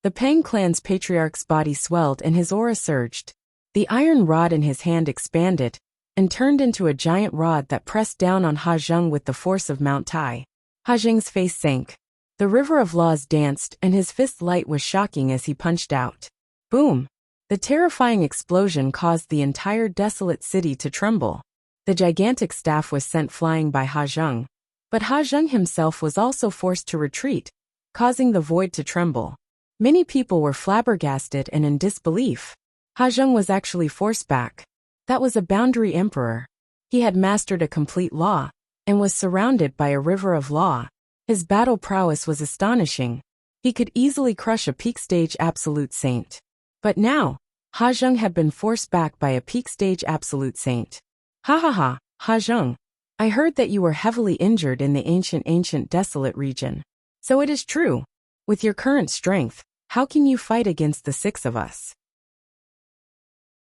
The Pang clan's patriarch's body swelled and his aura surged. The iron rod in his hand expanded and turned into a giant rod that pressed down on Ha Zheng with the force of Mount Tai. Ha Zheng's face sank. The river of laws danced and his fist light was shocking as he punched out. Boom! The terrifying explosion caused the entire desolate city to tremble. The gigantic staff was sent flying by Ha Zheng, but Ha Zheng himself was also forced to retreat, causing the void to tremble. Many people were flabbergasted and in disbelief. Ha Zheng was actually forced back. That was a boundary emperor. He had mastered a complete law and was surrounded by a river of law. His battle prowess was astonishing. He could easily crush a peak-stage absolute saint. But now, Ha Zheng had been forced back by a peak-stage absolute saint. Ha ha ha, Ha Zheng. I heard that you were heavily injured in the ancient desolate region. So it is true. With your current strength, how can you fight against the six of us?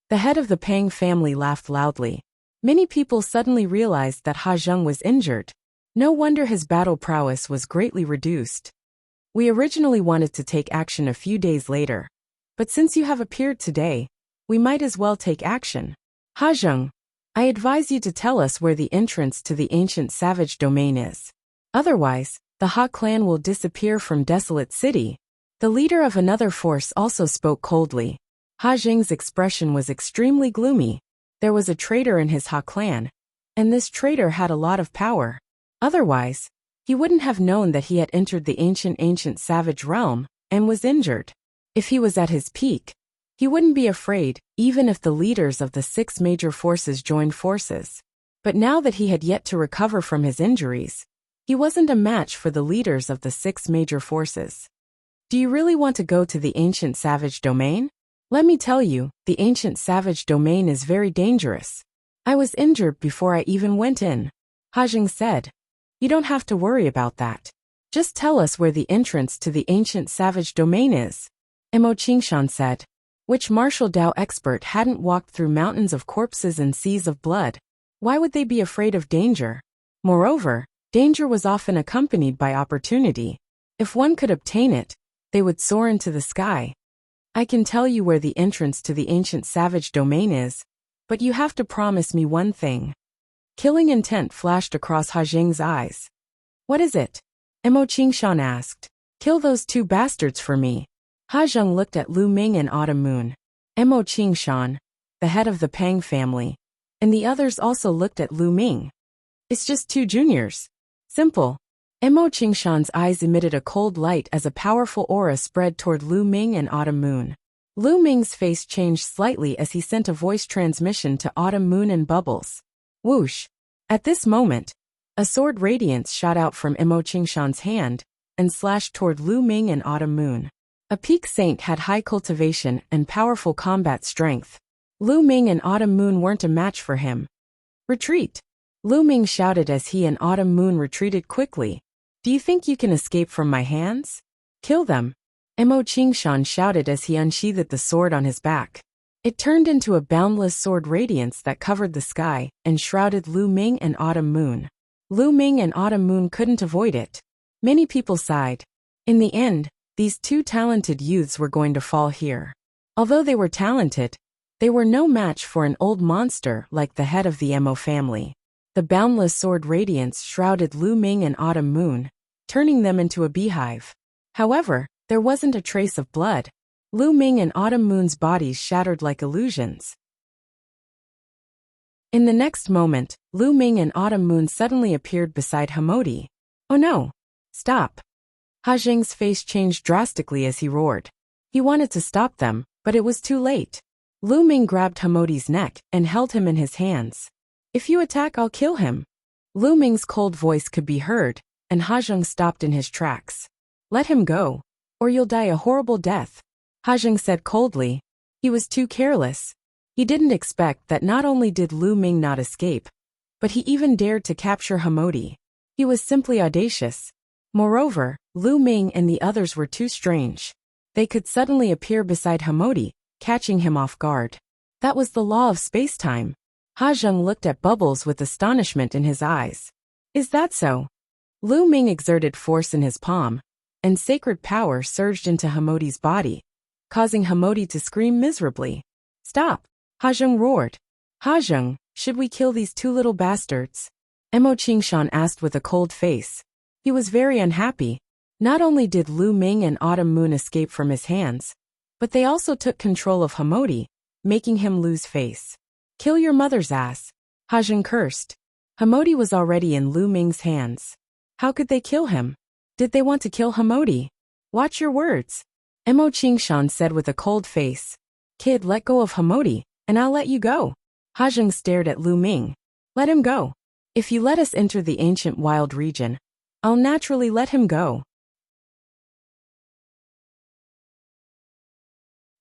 The head of the Pang family laughed loudly. Many people suddenly realized that Ha Zheng was injured. No wonder his battle prowess was greatly reduced. We originally wanted to take action a few days later, but since you have appeared today, we might as well take action. Ha Zheng, I advise you to tell us where the entrance to the ancient savage domain is. Otherwise, the Ha clan will disappear from Desolate City. The leader of another force also spoke coldly. Ha Zheng's expression was extremely gloomy. There was a traitor in his Ha clan, and this traitor had a lot of power. Otherwise, he wouldn't have known that he had entered the ancient savage realm and was injured. If he was at his peak, he wouldn't be afraid, even if the leaders of the six major forces joined forces. But now that he had yet to recover from his injuries, he wasn't a match for the leaders of the six major forces. Do you really want to go to the ancient savage domain? Let me tell you, the ancient savage domain is very dangerous. I was injured before I even went in. Ha Zheng said. You don't have to worry about that. Just tell us where the entrance to the ancient savage domain is. Mo Qingshan said. Which martial Dao expert hadn't walked through mountains of corpses and seas of blood? Why would they be afraid of danger? Moreover, danger was often accompanied by opportunity. If one could obtain it, they would soar into the sky. I can tell you where the entrance to the ancient savage domain is, but you have to promise me one thing. Killing intent flashed across Ha Zheng's eyes. What is it? Mo Qingshan asked. Kill those two bastards for me. Ha Zheng looked at Lu Ming and Autumn Moon. Mo Qingshan, the head of the Pang family, and the others also looked at Lu Ming. It's just two juniors. Simple. Mo Qingshan's eyes emitted a cold light as a powerful aura spread toward Lu Ming and Autumn Moon. Lu Ming's face changed slightly as he sent a voice transmission to Autumn Moon and Bubbles. Whoosh! At this moment, a sword radiance shot out from Mo Qingshan's hand and slashed toward Lu Ming and Autumn Moon. A peak saint had high cultivation and powerful combat strength. Lu Ming and Autumn Moon weren't a match for him. Retreat! Lu Ming shouted as he and Autumn Moon retreated quickly. Do you think you can escape from my hands? Kill them! Mo Qingshan shouted as he unsheathed the sword on his back. It turned into a boundless sword radiance that covered the sky and shrouded Lu Ming and Autumn Moon. Lu Ming and Autumn Moon couldn't avoid it. Many people sighed. In the end, these two talented youths were going to fall here. Although they were talented, they were no match for an old monster like the head of the Mo family. The boundless sword radiance shrouded Lu Ming and Autumn Moon, turning them into a beehive. However, there wasn't a trace of blood. Lu Ming and Autumn Moon's bodies shattered like illusions. In the next moment, Lu Ming and Autumn Moon suddenly appeared beside Hamodi. Oh no! Stop! Ha Zheng's face changed drastically as he roared. He wanted to stop them, but it was too late. Lu Ming grabbed Hamodi's neck and held him in his hands. If you attack, I'll kill him. Lu Ming's cold voice could be heard, and Ha Zheng stopped in his tracks. Let him go, or you'll die a horrible death, Ha Zheng said coldly. He was too careless. He didn't expect that not only did Lu Ming not escape, but he even dared to capture Hamodi. He was simply audacious. Moreover, Lu Ming and the others were too strange. They could suddenly appear beside Hamodi, catching him off guard. That was the law of space-time. Ha Zheng looked at Bubbles with astonishment in his eyes. Is that so? Lu Ming exerted force in his palm, and sacred power surged into Hamodi's body, causing Hamodi to scream miserably. Stop! Ha Zheng roared. Ha Zheng, should we kill these two little bastards? Mo Qingshan asked with a cold face. He was very unhappy. Not only did Lu Ming and Autumn Moon escape from his hands, but they also took control of Hamodi, making him lose face. Kill your mother's ass, Ha Zheng cursed. Hamodi was already in Lu Ming's hands. How could they kill him? Did they want to kill Hamodi? Watch your words, Mo Qingshan said with a cold face. Kid, let go of Hamodi, and I'll let you go. Ha Zheng stared at Lu Ming. Let him go. If you let us enter the ancient wild region, I'll naturally let him go.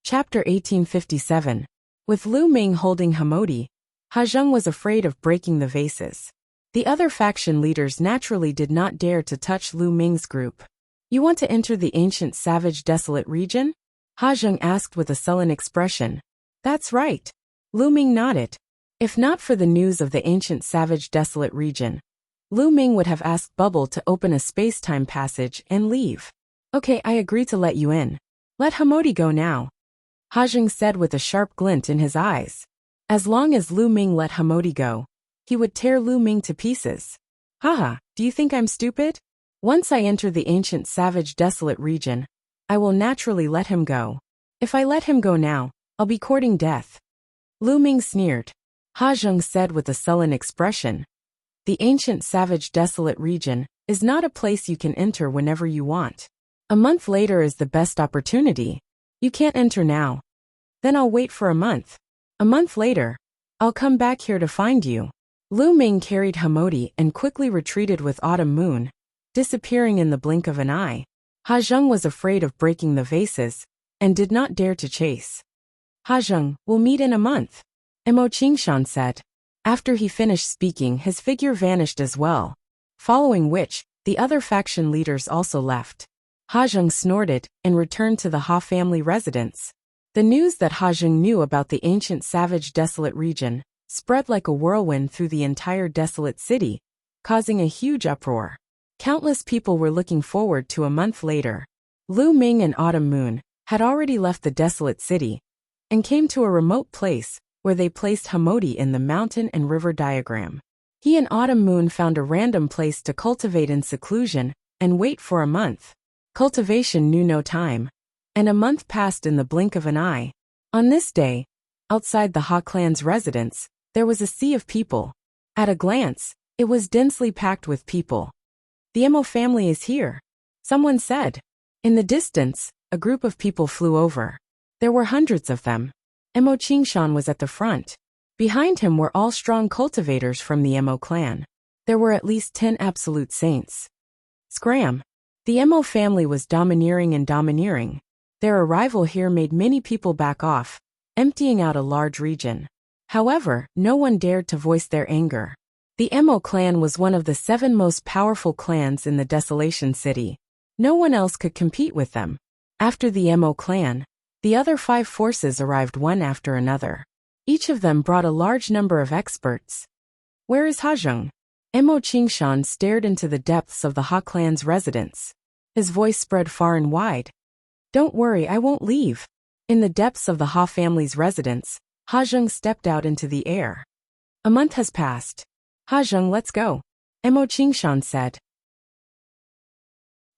Chapter 1857. With Lu Ming holding Hamodi, Ha Zheng was afraid of breaking the vases. The other faction leaders naturally did not dare to touch Lu Ming's group. You want to enter the ancient savage desolate region? Ha Zheng asked with a sullen expression. That's right. Lu Ming nodded. If not for the news of the ancient savage desolate region, Lu Ming would have asked Bubble to open a space-time passage and leave. Okay, I agree to let you in. Let Hamodi go now, Ha Zheng said with a sharp glint in his eyes. As long as Lu Ming let Hamodi go, he would tear Lu Ming to pieces. Haha, do you think I'm stupid? Once I enter the ancient savage desolate region, I will naturally let him go. If I let him go now, I'll be courting death. Lu Ming sneered. Ha Zheng said with a sullen expression. The ancient savage desolate region is not a place you can enter whenever you want. A month later is the best opportunity. You can't enter now. Then I'll wait for a month. A month later, I'll come back here to find you. Lu Ming carried Hamodi and quickly retreated with Autumn Moon, disappearing in the blink of an eye. Ha Zheng was afraid of breaking the vases, and did not dare to chase. Ha Zheng, we'll meet in a month, Mo Qingshan said. After he finished speaking, his figure vanished as well, following which, the other faction leaders also left. Ha Zheng snorted and returned to the Ha family residence. The news that Ha Zheng knew about the ancient savage desolate region spread like a whirlwind through the entire desolate city, causing a huge uproar. Countless people were looking forward to a month later. Lu Ming and Autumn Moon had already left the desolate city and came to a remote place where they placed Hamodi in the mountain and river diagram. He and Autumn Moon found a random place to cultivate in seclusion and wait for a month. Cultivation knew no time, and a month passed in the blink of an eye. On this day, outside the Ha clan's residence, there was a sea of people. At a glance, it was densely packed with people. The Mo family is here, someone said. In the distance, a group of people flew over. There were hundreds of them. Mo Qingshan was at the front. Behind him were all strong cultivators from the Mo clan. There were at least 10 absolute saints. Scram! The Mo family was domineering and domineering. Their arrival here made many people back off, emptying out a large region. However, no one dared to voice their anger. The Mo clan was one of the 7 most powerful clans in the Desolation City. No one else could compete with them. After the Mo clan, the other 5 forces arrived one after another. Each of them brought a large number of experts. Where is Ha Zheng? Emo Qingshan stared into the depths of the Ha clan's residence. His voice spread far and wide. Don't worry, I won't leave. In the depths of the Ha family's residence, Ha Zheng stepped out into the air. A month has passed. Ha Zheng, let's go. Emo Qingshan said.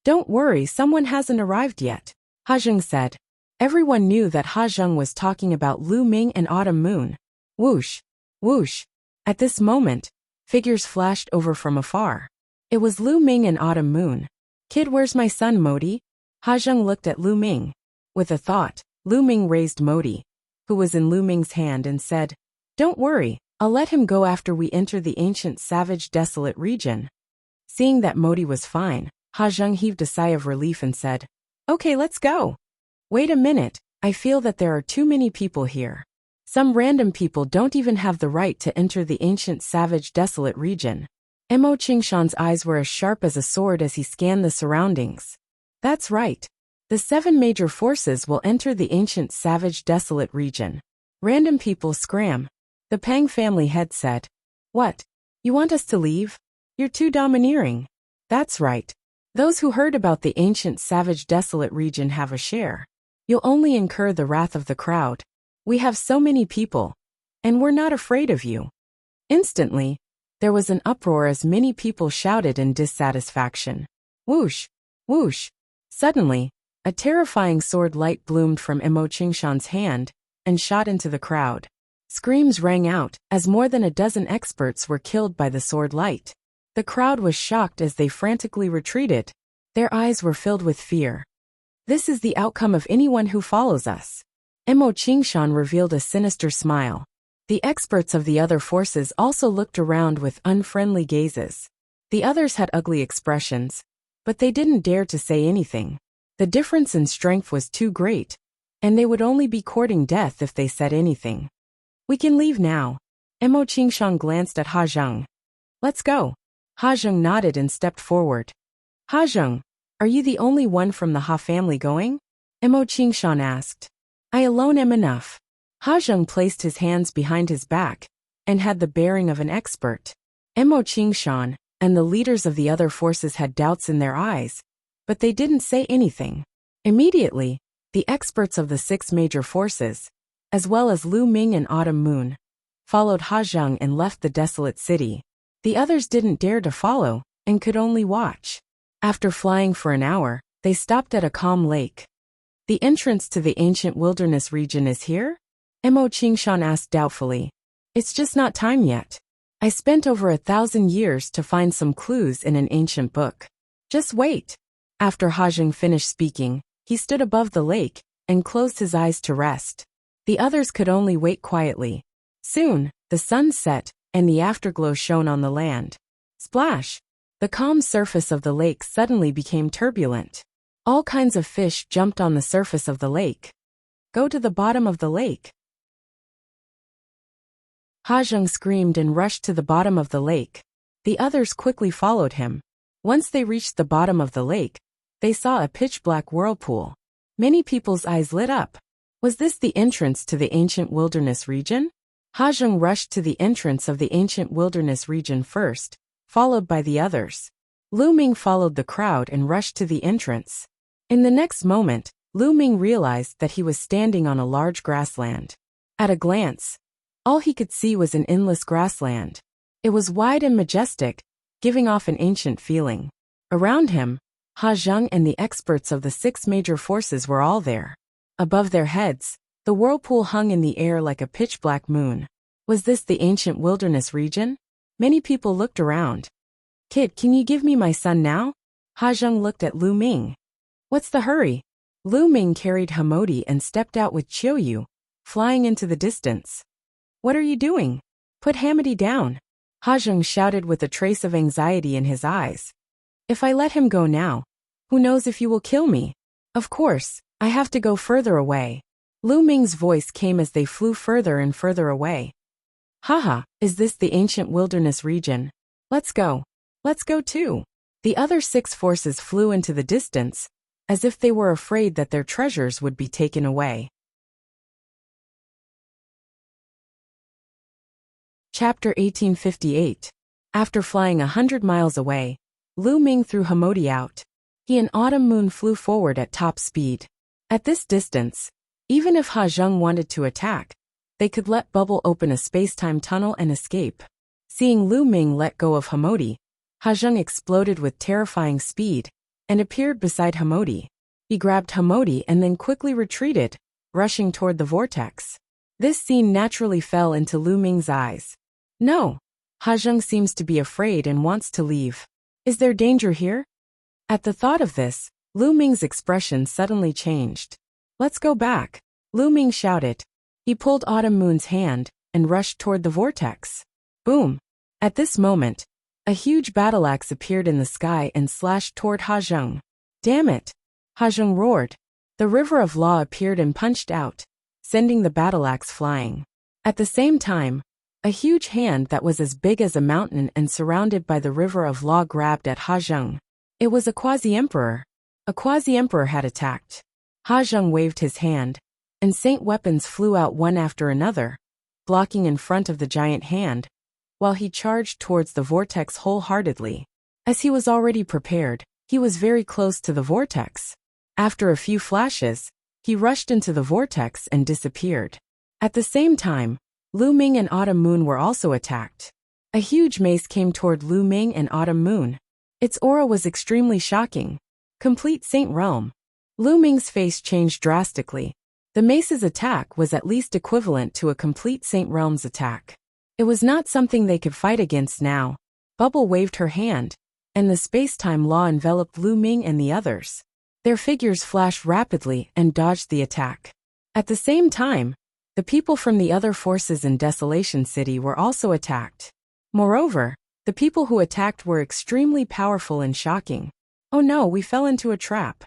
Don't worry, someone hasn't arrived yet. Ha Zheng said. Everyone knew that Ha Zheng was talking about Lu Ming and Autumn Moon. Whoosh! Whoosh! At this moment, figures flashed over from afar. It was Lu Ming and Autumn Moon. Kid, where's my son Modi? Ha Zheng looked at Lu Ming. With a thought, Lu Ming raised Modi, who was in Lu Ming's hand, and said, Don't worry, I'll let him go after we enter the ancient savage desolate region. Seeing that Modi was fine, Ha Zheng heaved a sigh of relief and said, Okay, let's go. Wait a minute, I feel that there are too many people here. Some random people don't even have the right to enter the ancient savage desolate region. Emo Qingshan's eyes were as sharp as a sword as he scanned the surroundings. That's right. The 7 major forces will enter the ancient savage desolate region. Random people scram. The Pang family head said. What? You want us to leave? You're too domineering. That's right. Those who heard about the ancient savage desolate region have a share. You'll only incur the wrath of the crowd. We have so many people. And we're not afraid of you. Instantly, there was an uproar as many people shouted in dissatisfaction. Whoosh! Whoosh! Suddenly, a terrifying sword light bloomed from Emo Qingshan's hand and shot into the crowd. Screams rang out as more than a dozen experts were killed by the sword light. The crowd was shocked as they frantically retreated. Their eyes were filled with fear. This is the outcome of anyone who follows us. Emo Qingshan revealed a sinister smile. The experts of the other forces also looked around with unfriendly gazes. The others had ugly expressions, but they didn't dare to say anything. The difference in strength was too great, and they would only be courting death if they said anything. We can leave now. Emo Qingshan glanced at Ha Zheng. Let's go. Ha Zheng nodded and stepped forward. Ha Zheng, are you the only one from the Ha family going? Emo Qingshan asked. I alone am enough. Ha Zheng placed his hands behind his back and had the bearing of an expert. Emo Qingshan and the leaders of the other forces had doubts in their eyes, but they didn't say anything. Immediately, the experts of the 6 major forces, as well as Lu Ming and Autumn Moon, followed Ha Zheng and left the desolate city. The others didn't dare to follow and could only watch. After flying for an hour, they stopped at a calm lake. The entrance to the ancient wilderness region is here? Emo Qingshan asked doubtfully. It's just not time yet. I spent over 1,000 years to find some clues in an ancient book. Just wait. After Ha Zheng finished speaking, he stood above the lake and closed his eyes to rest. The others could only wait quietly. Soon, the sun set and the afterglow shone on the land. Splash! The calm surface of the lake suddenly became turbulent. All kinds of fish jumped on the surface of the lake. Go to the bottom of the lake. Ha Zheng screamed and rushed to the bottom of the lake. The others quickly followed him. Once they reached the bottom of the lake, they saw a pitch-black whirlpool. Many people's eyes lit up. Was this the entrance to the ancient wilderness region? Ha Zheng rushed to the entrance of the ancient wilderness region first, followed by the others. Lu Ming followed the crowd and rushed to the entrance. In the next moment, Lu Ming realized that he was standing on a large grassland. At a glance, all he could see was an endless grassland. It was wide and majestic, giving off an ancient feeling. Around him, Ha Zheng and the experts of the 6 major forces were all there. Above their heads, the whirlpool hung in the air like a pitch-black moon. Was this the ancient wilderness region? Many people looked around. Kid, can you give me my son now? Ha Zheng looked at Lu Ming. What's the hurry? Lu Ming carried Hamodi and stepped out with Qiuyu, flying into the distance. What are you doing? Put Hamodi down. Ha Zheng shouted with a trace of anxiety in his eyes. If I let him go now, who knows if you will kill me? Of course, I have to go further away. Lu Ming's voice came as they flew further and further away. Haha, is this the ancient wilderness region? Let's go. Let's go too. The other 6 forces flew into the distance, as if they were afraid that their treasures would be taken away. Chapter 1858. After flying 100 miles away, Lu Ming threw Hamodi out. He and Autumn Moon flew forward at top speed. At this distance, even if Ha Zheng wanted to attack, they could let Bubble open a space-time tunnel and escape. Seeing Lu Ming let go of Hamodi, Ha Zheng exploded with terrifying speed and appeared beside Hamodi. He grabbed Hamodi and then quickly retreated, rushing toward the vortex. This scene naturally fell into Lu Ming's eyes. No, Ha Zheng seems to be afraid and wants to leave. Is there danger here? At the thought of this, Lu Ming's expression suddenly changed. Let's go back, Lu Ming shouted. He pulled Autumn Moon's hand and rushed toward the vortex. Boom! At this moment, a huge battle axe appeared in the sky and slashed toward Ha Zheng. Damn it! Ha Zheng roared. The river of law appeared and punched out, sending the battle axe flying. At the same time, a huge hand that was as big as a mountain and surrounded by the river of law grabbed at Ha Zheng. It was a quasi-emperor. A quasi-emperor had attacked. Ha Zheng waved his hand, and saint weapons flew out one after another, blocking in front of the giant hand, while he charged towards the vortex wholeheartedly. As he was already prepared, he was very close to the vortex. After a few flashes, he rushed into the vortex and disappeared. At the same time, Lu Ming and Autumn Moon were also attacked. A huge mace came toward Lu Ming and Autumn Moon. Its aura was extremely shocking. Complete Saint Realm. Lu Ming's face changed drastically. The mace's attack was at least equivalent to a complete Saint Realm's attack. It was not something they could fight against now. Bubble waved her hand, and the space-time law enveloped Lu Ming and the others. Their figures flashed rapidly and dodged the attack. At the same time, the people from the other forces in Desolation City were also attacked. Moreover, the people who attacked were extremely powerful and shocking. Oh no, we fell into a trap.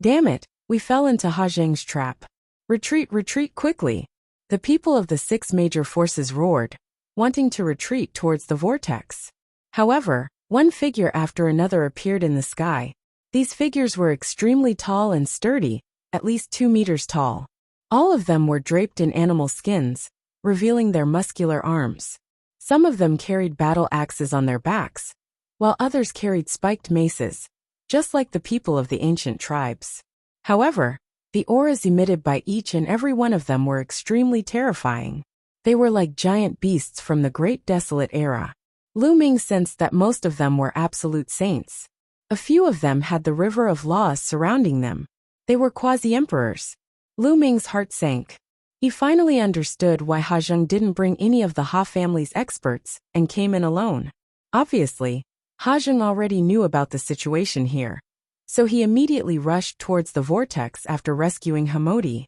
Damn it, we fell into Ha Zheng's trap. Retreat, retreat quickly. The people of the 6 major forces roared, wanting to retreat towards the vortex. However, one figure after another appeared in the sky. These figures were extremely tall and sturdy, at least 2 meters tall. All of them were draped in animal skins, revealing their muscular arms. Some of them carried battle axes on their backs, while others carried spiked maces, just like the people of the ancient tribes. However, the auras emitted by each and every one of them were extremely terrifying. They were like giant beasts from the Great Desolate Era. Lu Ming sensed that most of them were absolute saints. A few of them had the river of laws surrounding them. They were quasi-emperors. Lu Ming's heart sank. He finally understood why Ha Zheng didn't bring any of the Ha family's experts and came in alone. Obviously, Ha Zheng already knew about the situation here, so he immediately rushed towards the vortex after rescuing Hamodi.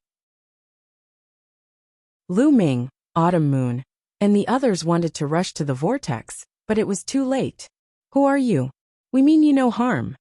Lu Ming, Autumn Moon, and the others wanted to rush to the vortex, but it was too late. Who are you? We mean you no harm.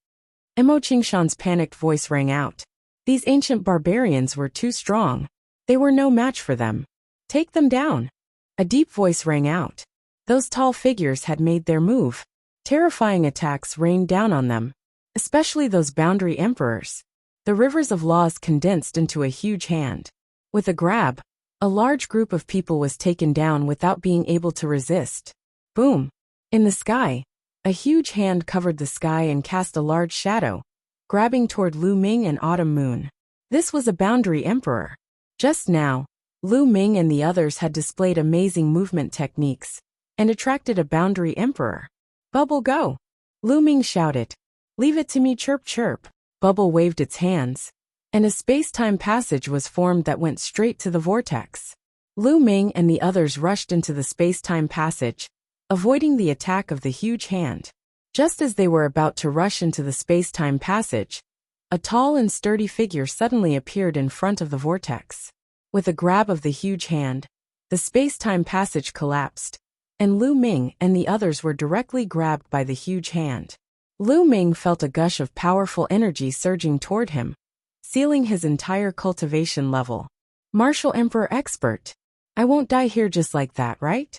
Mo Qingshan's panicked voice rang out. These ancient barbarians were too strong. They were no match for them. Take them down. A deep voice rang out. Those tall figures had made their move. Terrifying attacks rained down on them, especially those boundary emperors. The rivers of laws condensed into a huge hand. With a grab, a large group of people was taken down without being able to resist. Boom! In the sky, a huge hand covered the sky and cast a large shadow, grabbing toward Lu Ming and Autumn Moon. This was a boundary emperor. Just now, Lu Ming and the others had displayed amazing movement techniques and attracted a boundary emperor. Bubble, go! Lu Ming shouted. Leave it to me, chirp chirp. Bubble waved its hands, and a space-time passage was formed that went straight to the vortex. Lu Ming and the others rushed into the space-time passage, avoiding the attack of the huge hand. Just as they were about to rush into the space-time passage, a tall and sturdy figure suddenly appeared in front of the vortex. With a grab of the huge hand, the space-time passage collapsed, and Lu Ming and the others were directly grabbed by the huge hand. Lu Ming felt a gush of powerful energy surging toward him, sealing his entire cultivation level. Martial Emperor Expert. I won't die here just like that, right?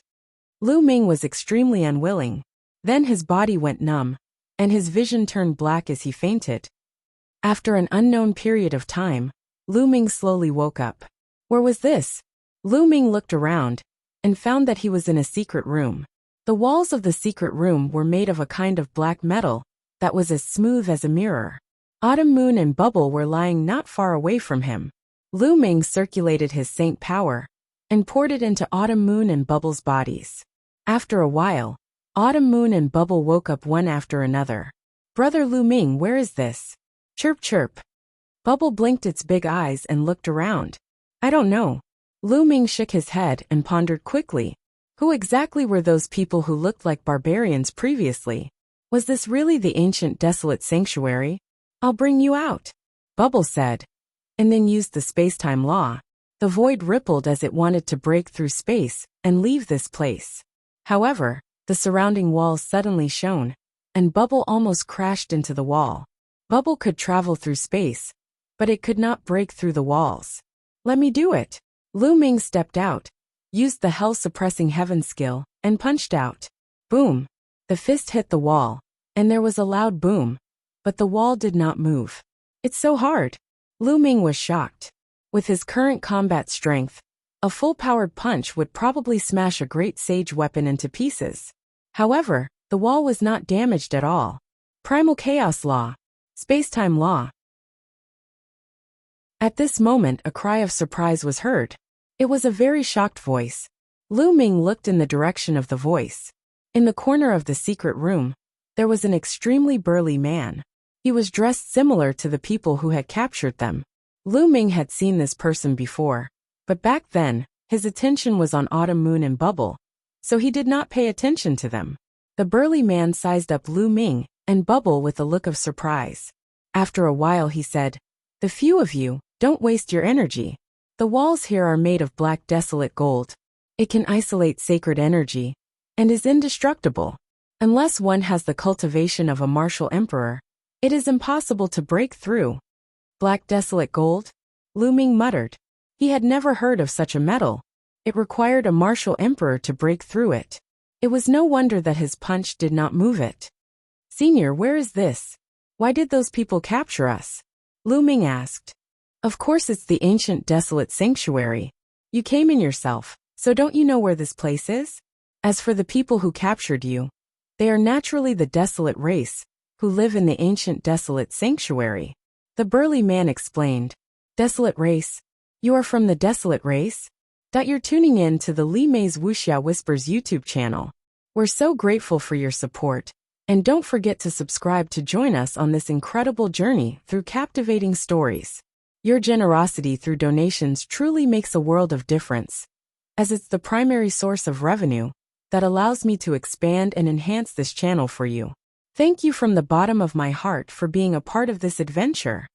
Lu Ming was extremely unwilling. Then his body went numb, and his vision turned black as he fainted. After an unknown period of time, Lu Ming slowly woke up. Where was this? Lu Ming looked around, and found that he was in a secret room. The walls of the secret room were made of a kind of black metal that was as smooth as a mirror. Autumn Moon and Bubble were lying not far away from him. Lu Ming circulated his saint power and poured it into Autumn Moon and Bubble's bodies. After a while, Autumn Moon and Bubble woke up one after another. "Brother Lu Ming, where is this?" Chirp chirp. Bubble blinked its big eyes and looked around. "I don't know." Lu Ming shook his head and pondered quickly. Who exactly were those people who looked like barbarians previously? Was this really the ancient desolate sanctuary? "I'll bring you out," Bubble said, and then used the space-time law. The void rippled as it wanted to break through space and leave this place. However, the surrounding walls suddenly shone, and Bubble almost crashed into the wall. Bubble could travel through space, but it could not break through the walls. "Let me do it." Lu Ming stepped out, used the hell-suppressing heaven skill, and punched out. Boom! The fist hit the wall, and there was a loud boom, but the wall did not move. "It's so hard." Lu Ming was shocked. With his current combat strength, a full-powered punch would probably smash a great sage weapon into pieces. However, the wall was not damaged at all. Primal Chaos Law. Space-time law. At this moment, a cry of surprise was heard. It was a very shocked voice. Lu Ming looked in the direction of the voice. In the corner of the secret room, there was an extremely burly man. He was dressed similar to the people who had captured them. Lu Ming had seen this person before, but back then, his attention was on Autumn Moon and Bubble, so he did not pay attention to them. The burly man sized up Lu Ming and Bubble with a look of surprise. After a while he said, "The few of you, don't waste your energy. The walls here are made of black desolate gold. It can isolate sacred energy and is indestructible. Unless one has the cultivation of a martial emperor, it is impossible to break through." "Black desolate gold?" Lu Ming muttered. He had never heard of such a metal. It required a martial emperor to break through it. It was no wonder that his punch did not move it. "Senior, where is this? Why did those people capture us?" Lu Ming asked. "Of course it's the ancient desolate sanctuary. You came in yourself, so don't you know where this place is? As for the people who captured you, they are naturally the desolate race, who live in the ancient desolate sanctuary." The burly man explained. "Desolate race? You are from the desolate race? You're tuning in to the Li Mei's Wuxia Whispers YouTube channel. We're so grateful for your support, and don't forget to subscribe to join us on this incredible journey through captivating stories. Your generosity through donations truly makes a world of difference, as it's the primary source of revenue that allows me to expand and enhance this channel for you. Thank you from the bottom of my heart for being a part of this adventure.